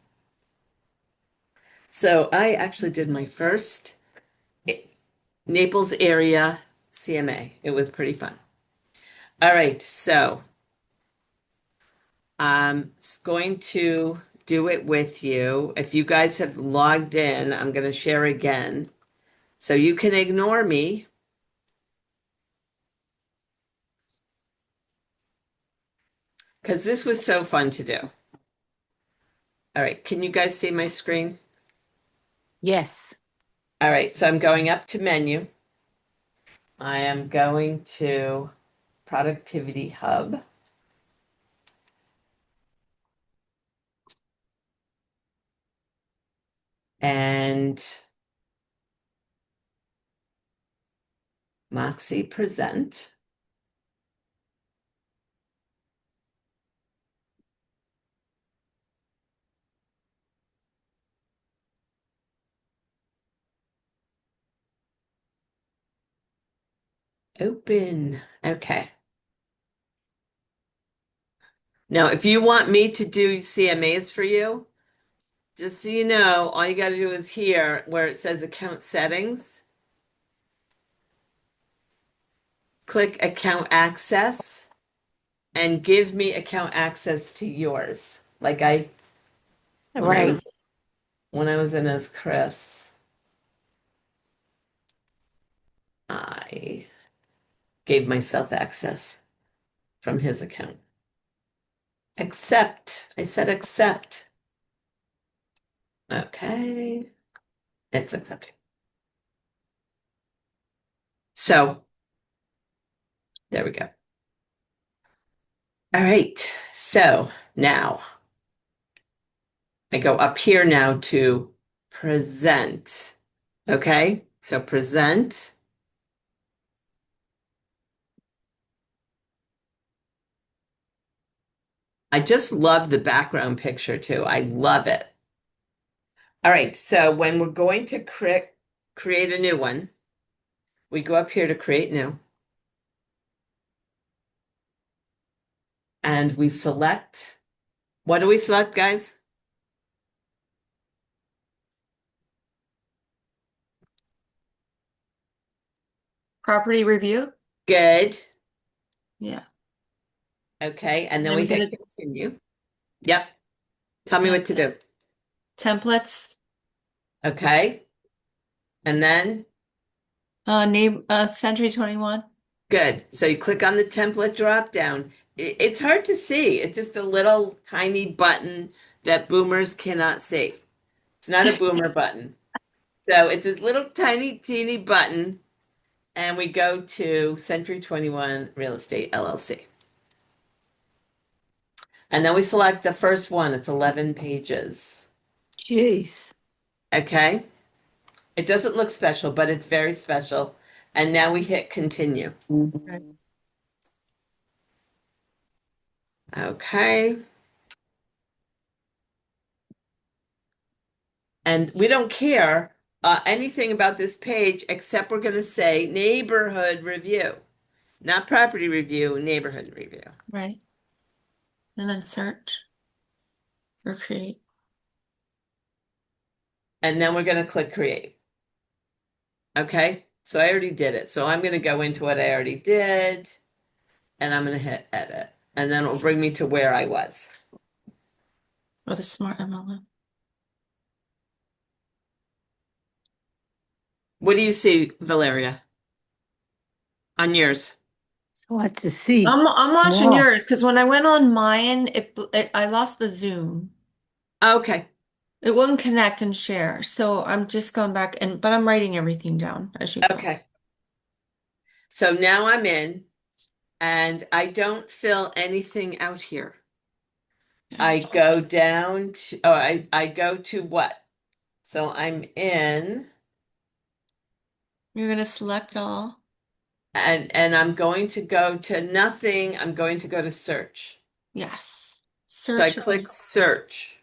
So I actually did my first Naples area CMA. It was pretty fun. All right, so I'm going to do it with you. If you guys have logged in, I'm going to share again. So you can ignore me. Because this was so fun to do. All right, can you guys see my screen? Yes. All right, so I'm going up to menu. I am going to Productivity Hub. And Moxi Present. Open. Okay. Now, if you want me to do CMAs for you, just so you know, all you got to do is here where it says account settings, click account access, and give me account access to yours. Like when I Right. was when I was in as Chris, I gave myself access from his account. Accept. I said accept. Okay. It's accepting. So there we go. All right. So now I go up here now to present. Okay. So present. I just love the background picture too. I love it. All right. So when we're going to create a new one, we go up here to create new and we select, what do we select, guys? Property review. Good. Yeah. Okay. And then Then we we go hit to continue. Yep. Tell me what to do. templates. Okay. And then Name Century 21. good. So you click on the template drop down. It's hard to see. It's just a little tiny button that boomers cannot see. It's not a boomer button. So it's this little tiny, teeny button. And we go to Century 21 Real Estate LLC. And then we select the first one. It's 11 pages. Jeez. Okay. It doesn't look special, but it's very special. And now we hit continue. Okay. And we don't care anything about this page except we're going to say neighborhood review, not property review, neighborhood review. Right. And then search or create. And then we're going to click create. Okay. So I already did it. So I'm going to go into what I already did and I'm going to hit edit. And then it'll bring me to where I was. Or the smart MLM. What do you see, Valeria, on yours? What to see? I'm watching Small. yours because when I went on mine, I lost the Zoom. Okay. It wouldn't connect and share. So I'm just going back but I'm writing everything down as you go. Okay. So now I'm in and I don't fill anything out here. I go down to, I go to what? So I'm in You're gonna select all. And I'm going to go to nothing. I'm going to go to search. Yes. So I Search. click search.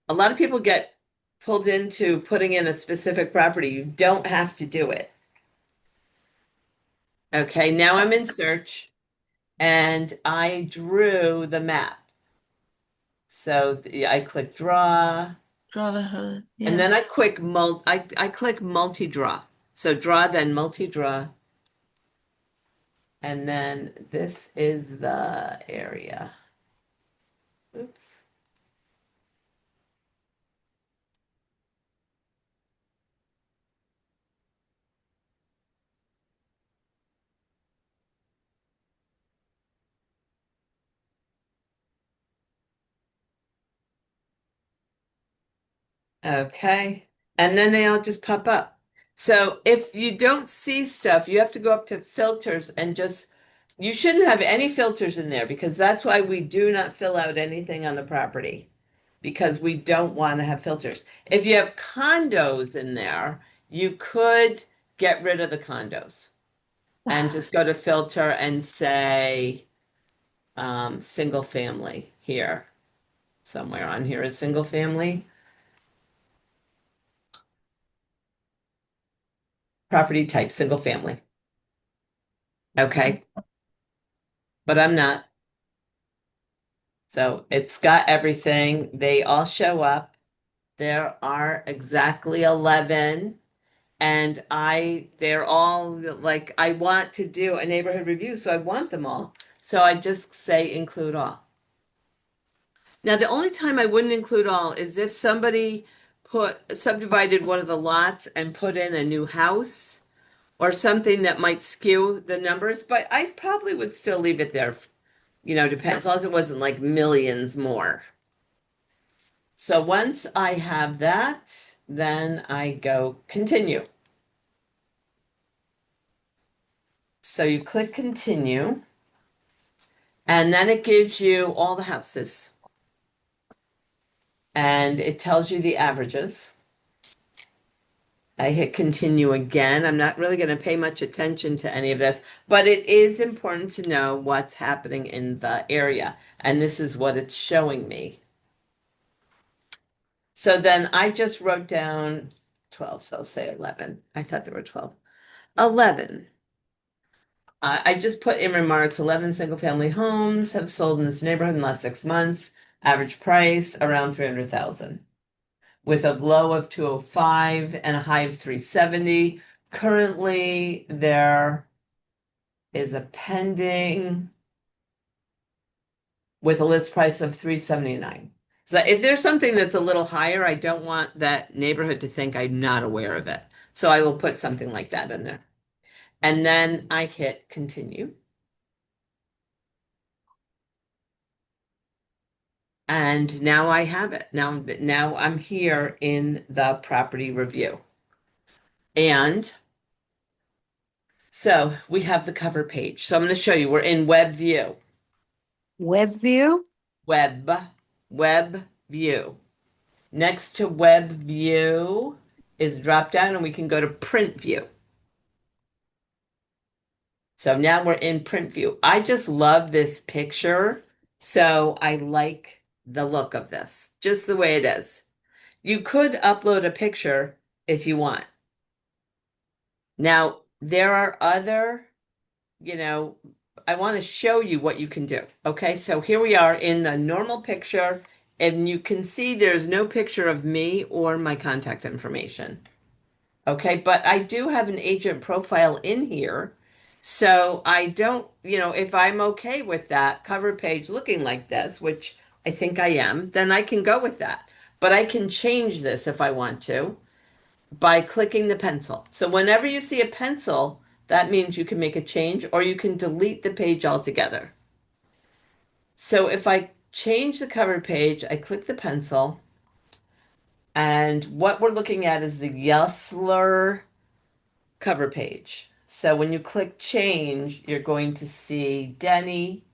A lot of people get pulled into putting in a specific property. You don't have to do it. Okay, now I'm in search and I drew the map. So I click draw Draw the hood. and Yeah. then I click multi-draw. So draw then multi-draw. And then this is the area. Oops. Okay. And then they all just pop up. So if you don't see stuff, you have to go up to filters and just, you shouldn't have any filters in there because that's why we do not fill out anything on the property because we don't want to have filters. If you have condos in there, you could get rid of the condos and just go to filter and say single family here. Somewhere on here is single family. Property type, single family. Okay, but I'm not. So it's got everything. They all show up. There are exactly 11. And they're all like, I want to do a neighborhood review, so I want them all. So I just say include all. Now, the only time I wouldn't include all is if somebody subdivided one of the lots and put in a new house or something that might skew the numbers, but I probably would still leave it there. Depends, as long as it wasn't like millions more. So once I have that, then I go continue. So you click continue, and then it gives you all the houses. And it tells you the averages. I hit continue again. I'm not really going to pay much attention to any of this, but it is important to know what's happening in the area. And this is what it's showing me. So then I just wrote down 12, so I'll say 11. I thought there were 12. 11. I just put in remarks 11 single family homes have sold in this neighborhood in the last 6 months. Average price around 300,000 with a low of 205 and a high of 370. Currently, there is a pending with a list price of 379. So if there's something that's a little higher, I don't want that neighborhood to think I'm not aware of it. So I will put something like that in there. And then I hit continue. And now I have it. Now I'm here in the property review. And so we have the cover page. So I'm going to show you. We're in web view. Web view? Web, web view. Next to web view is drop down and we can go to print view. So now we're in print view. I just love this picture. So I like the look of this, just the way it is. You could upload a picture if you want. Now, there are other, you know, I want to show you what you can do. Okay, so here we are in the normal picture, and you can see there's no picture of me or my contact information. Okay, but I do have an agent profile in here. So I don't, if I'm okay with that cover page looking like this, which I think I am, then I can go with that. But I can change this if I want to by clicking the pencil. So whenever you see a pencil, that means you can make a change or you can delete the page altogether. So if I change the cover page, I click the pencil, and what we're looking at is the Yesler cover page. So when you click change, you're going to see Denny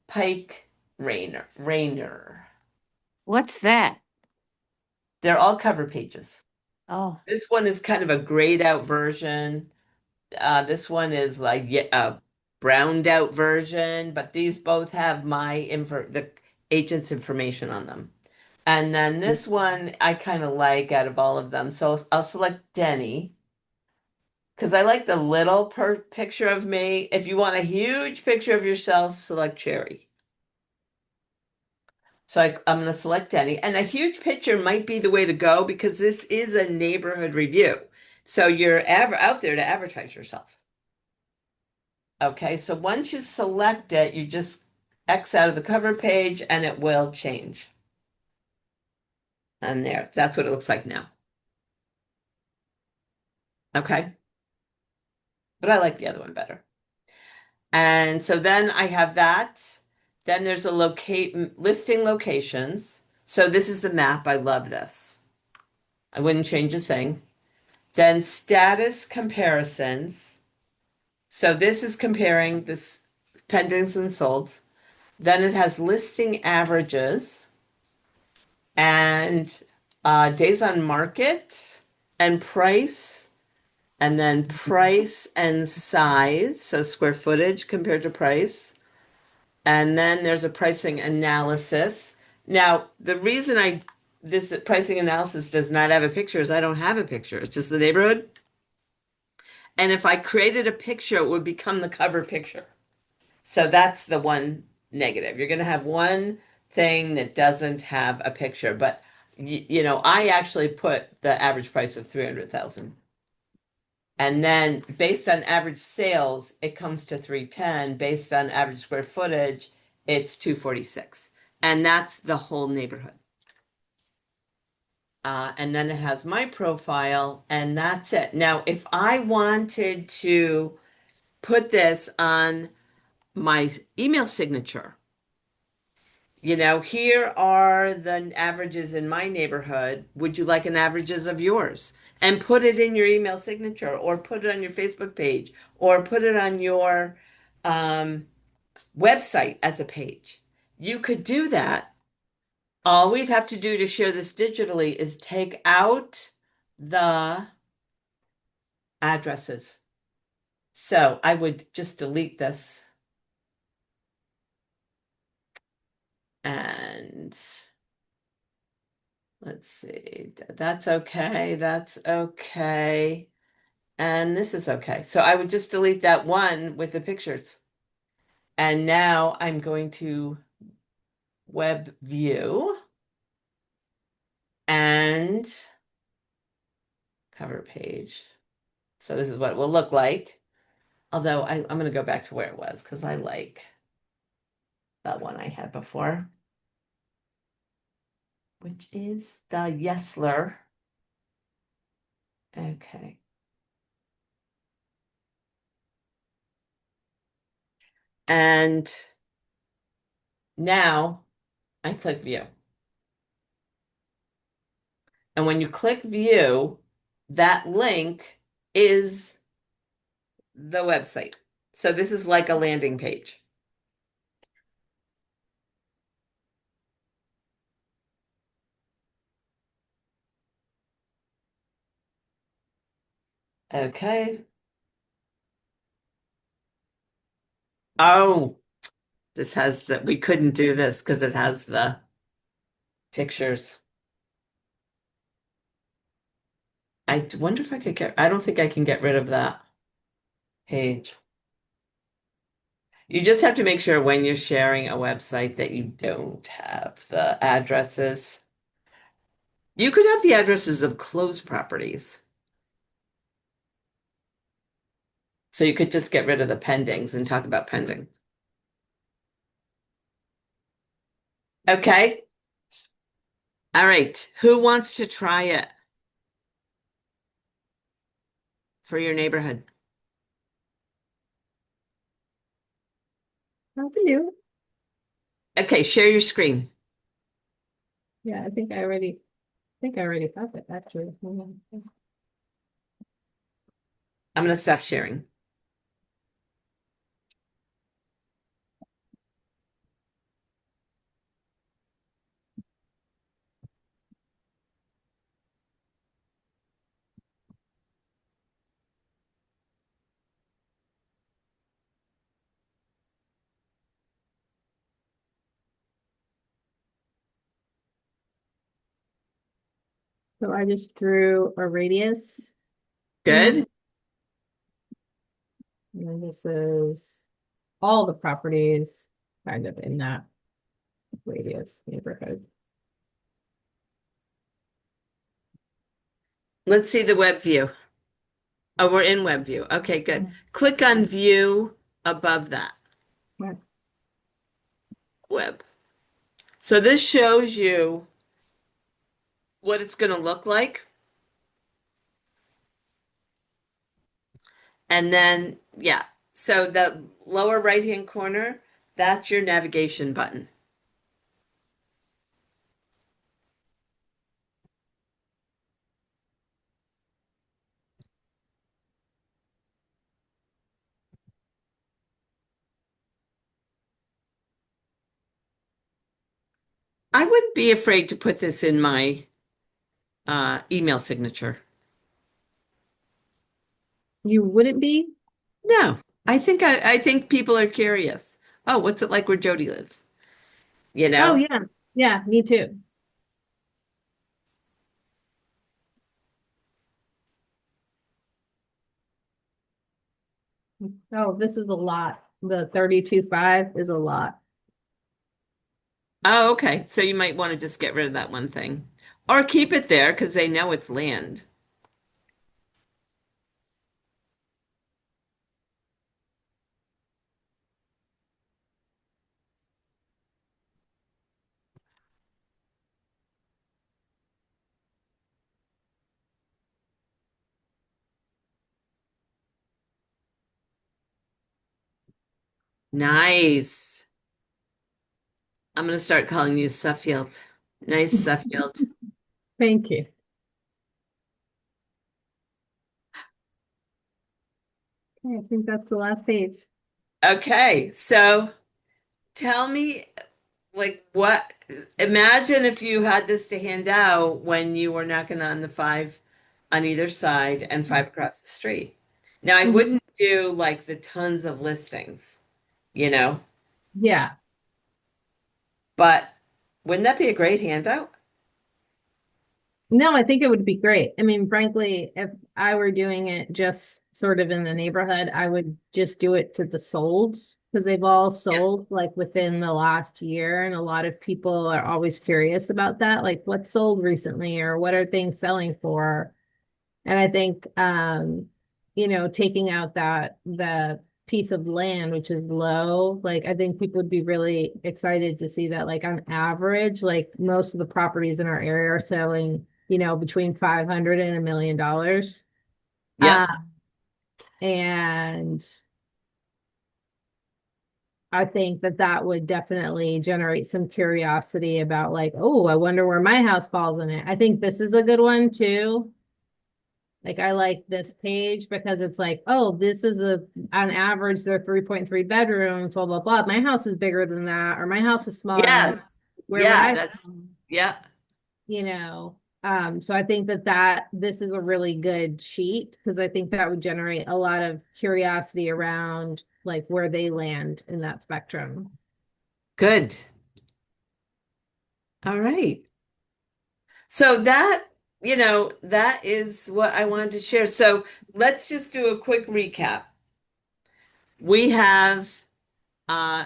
Pike Rayner. What's that? They're all cover pages. Oh, This one is kind of a grayed out version. This one is like a browned out version, but these both have the agent's information on them. And then this one I kind of like out of all of them. So I'll select Denny because I like the little picture of me. If you want a huge picture of yourself, select Cherry. So I'm going to select Denny. And a huge picture might be the way to go because this is a neighborhood review. So you're out there to advertise yourself. Okay, so once you select it, you just X out of the cover page and it will change. And there, that's what it looks like now. Okay, but I like the other one better. And so then I have that. Then there's a listing locations. So this is the map. I love this. I wouldn't change a thing. Then status comparisons. So this is comparing this pendings and solds. Then it has listing averages and days on market and price, and then price and size, so square footage compared to price. And then there's a pricing analysis. Now, the reason this pricing analysis does not have a picture is I don't have a picture. It's just the neighborhood. And if I created a picture, it would become the cover picture. So that's the one negative. You're going to have one thing that doesn't have a picture, but I actually put the average price of 300,000. And then based on average sales, it comes to 310. Based on average square footage, it's 246. And that's the whole neighborhood. And then it has my profile, and that's it. Now, if I wanted to put this on my email signature, here are the averages in my neighborhood. Would you like an averages of yours? And put it in your email signature, or put it on your Facebook page, or put it on your um, website as a page. You could do that. All we'd have to do to share this digitally is take out the addresses. So I would just delete this and let's see. That's okay. That's okay. And this is okay. So I would just delete that one with the pictures. And now I'm going to web view and cover page. So this is what it will look like. Although I'm going to go back to where it was because I like that one I had before, which is the Yesler. Okay. And now I click view. And when you click view, that link is the website. So this is like a landing page. Okay. Oh, this has we couldn't do this because it has the pictures. I wonder if I could I don't think I can get rid of that page. You just have to make sure when you're sharing a website that you don't have the addresses. You could have the addresses of closed properties. So you could just get rid of the pendings and talk about pending. Okay. All right. Who wants to try it for your neighborhood? How can you? Okay, share your screen. Yeah, I think I already have it actually. I'm going to stop sharing. So I just drew a radius. Good. And then this is all the properties kind of in that radius neighborhood. Let's see the web view. Oh, we're in web view. Okay, good. Mhm. Click on view above that Yeah. web. So this shows you what it's going to look like. And then, yeah. So the lower right-hand corner, that's your navigation button. I wouldn't be afraid to put this in my email signature. You wouldn't be? No, I think people are curious. Oh, what's it like where Jody lives? You Oh know? yeah. Yeah, me too. Oh, this is a lot. The 32.5 is a lot. Oh, okay. So you might want to just get rid of that one thing. Or keep it there because they know it's land. Nice. I'm going to start calling you Suffield. Nice Suffield. Thank you. Okay, I think that's the last page. Okay, so tell me, like, what, imagine if you had this to hand out when you were knocking on the five on either side and five across the street. Now, I Mhm. wouldn't do like the tons of listings, you know, Yeah. but wouldn't that be a great handout? No, I think it would be great. I mean, frankly, if I were doing it just sort of in the neighborhood, I would just do it to the solds because they've all Yes. sold like within the last year. And a lot of people are always curious about that. Like what sold recently or what are things selling for? And I think, taking out the piece of land, which is low, like I think people would be really excited to see that, like on average, like most of the properties in our area are selling, between 500 and $1 million. Uh, Yep. and I think that that would definitely generate some curiosity about like, oh, I wonder where my house falls in it. I think this is a good one too. Like I like this page because it's like, oh, this is on average, they're 3.3 bedrooms, blah, blah, blah. My house is bigger than that, or my house is smaller than that. Yes. Where would Yeah, I, that's yeah. you know? So I think that this is a really good sheet because I think that would generate a lot of curiosity around like where they land in that spectrum. Good. All right. So that, that is what I wanted to share. So let's just do a quick recap. We have uh,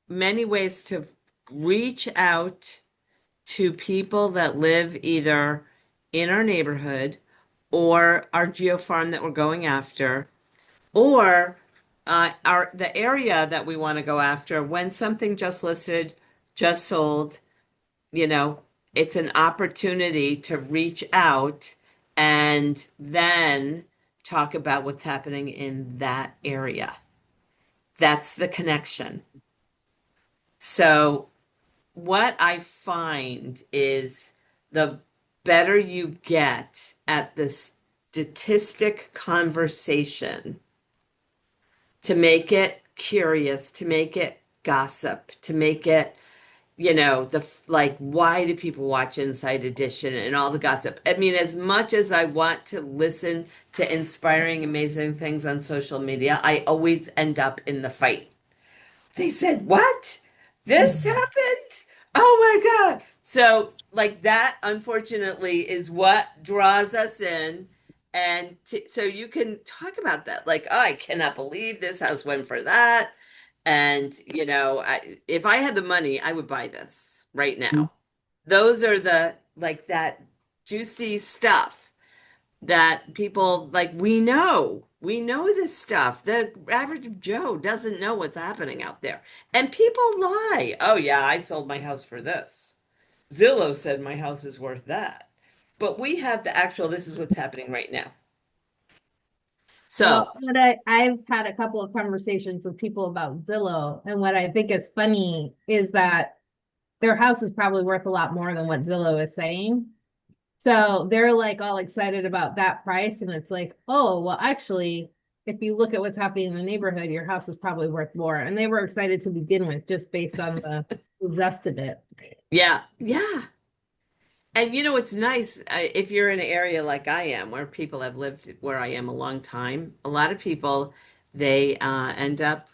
many ways to reach out to people that live either in our neighborhood or our geo farm that we're going after, or the area that we want to go after when something just listed, just sold, you know, it's an opportunity to reach out and then talk about what's happening in that area. That's the connection. So, what I find is the better you get at the statistic conversation to make it curious, to make it gossip, to make it like, why do people watch Inside Edition and all the gossip? I mean, as much as I want to listen to inspiring, amazing things on social media, I always end up in the fight. They said, what? This Mhm. happened? Oh my God. So, like that, unfortunately, is what draws us in. And so you can talk about that. Like, oh, I cannot believe this house went for that. And, if I had the money, I would buy this right now. Those are the, like, that juicy stuff that people, like, we know this stuff. The average Joe doesn't know what's happening out there. And people lie. Oh, yeah, I sold my house for this. Zillow said my house is worth that. But we have the actual, this is what's happening right now. Well, So, I've had a couple of conversations with people about Zillow, and what I think is funny is that their house is probably worth a lot more than what Zillow is saying. So they're like all excited about that price, and it's like, oh, well, actually, if you look at what's happening in the neighborhood, your house is probably worth more. And they were excited to begin with just based on the zest of it. yeah, yeah. And it's nice if you're in an area like I am, where people have lived where I am a long time. A lot of people, they end up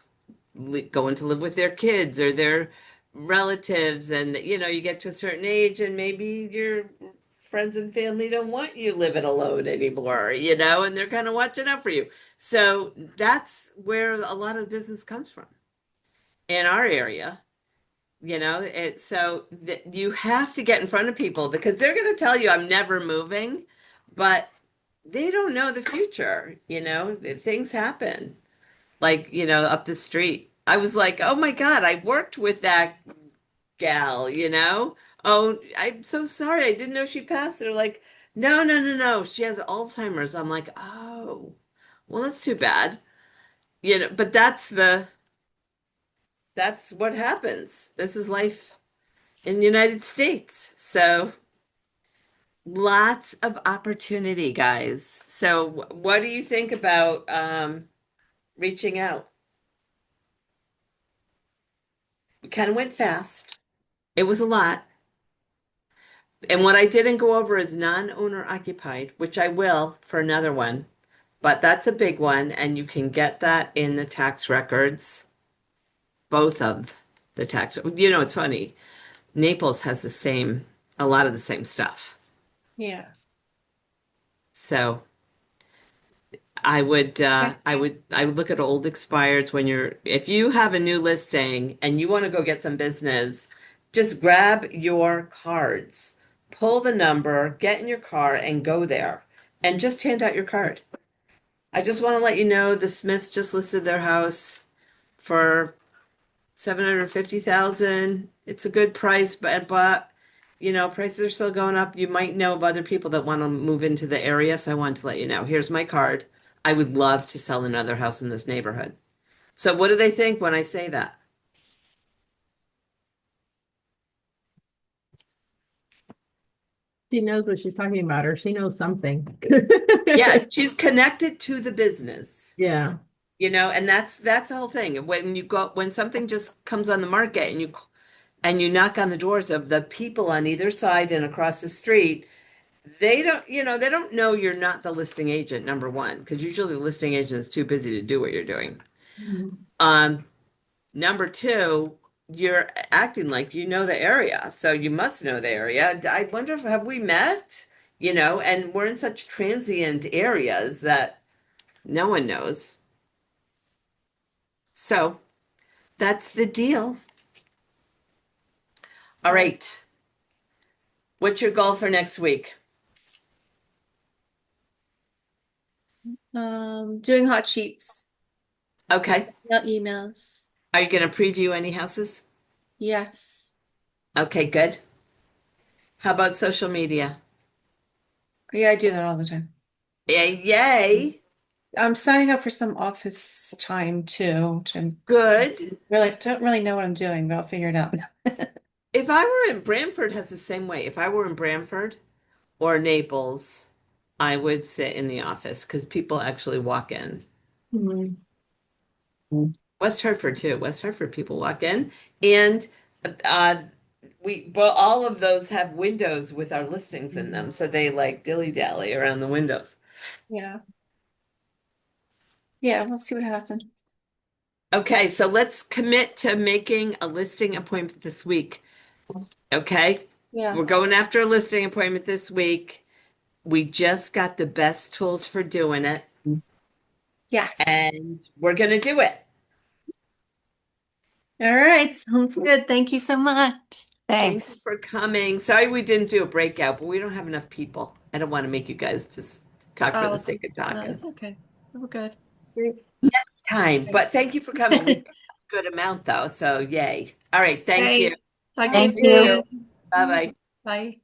going to live with their kids or their relatives, and you get to a certain age, and maybe your friends and family don't want you living alone anymore, and they're kind of watching out for you. So that's where a lot of the business comes from in our area. So that you have to get in front of people because they're going to tell you I'm never moving, but they don't know the future. Things happen. Like, up the street. I was like, oh my God, I worked with that gal. Oh, I'm so sorry. I didn't know she passed. They're like, no, no, no, no. She has Alzheimer's. I'm like, oh, well, that's too bad. But that's what happens. This is life in the United States. So lots of opportunity, guys. So what do you think about reaching out? We kind of went fast. It was a lot. And what I didn't go over is non-owner occupied, which I will for another one. But that's a big one, and you can get that in the tax records, both of the tax. It's funny. Naples has a lot of the same stuff. Yeah. So I would look at old expireds if you have a new listing and you want to go get some business, just grab your cards, pull the number, get in your car and go there and just hand out your card. I just want to let you know the Smiths just listed their house for 750,000. It's a good price, but prices are still going up. You might know of other people that want to move into the area, so I wanted to let you know. Here's my card. I would love to sell another house in this neighborhood. So what do they think when I say that? She knows what she's talking about, or she knows something. Yeah, she's connected to the business. Yeah. And that's the whole thing. When something just comes on the market and you knock on the doors of the people on either side and across the street, they don't know you're not the listing agent, number one, because usually the listing agent is too busy to do what you're doing. Mhm. Um, Number two, you're acting like you know the area, so you must know the area. I wonder if have we met? And we're in such transient areas that no one knows. So that's the deal. All right. What's your goal for next week? Doing hot sheets, Okay. not emails. Are you going to preview any houses? Yes. Okay, good. How about social media? Yeah, I do that all the time. Yay, yay. I'm signing up for some office time too, which I'm Good. really don't really know what I'm doing, but I'll figure it out. If I were in Brantford, has the same way. If I were in Brantford or Naples, I would sit in the office because people actually walk in. Mhm. West Hartford too. West Hartford people walk in, and uh, but all of those have windows with our listings in them, so they like dilly-dally around the windows. Yeah. Yeah, we'll see what happens. Okay, so let's commit to making a listing appointment this week. Okay? Yeah. We're going after a listing appointment this week. We just got the best tools for doing it, Yes. and we're going to do it. All right. Sounds good. Thank you so much. Thank you Thanks. for coming. Sorry we didn't do a breakout, but we don't have enough people. I don't want to make you guys just talk for the Oh, sake of no, talking. it's okay. We're good. Next time. But thank you for coming. We got a good amount though, so yay. All right, thank you. Right. Talk to you Thank you. soon. Bye-bye. Bye.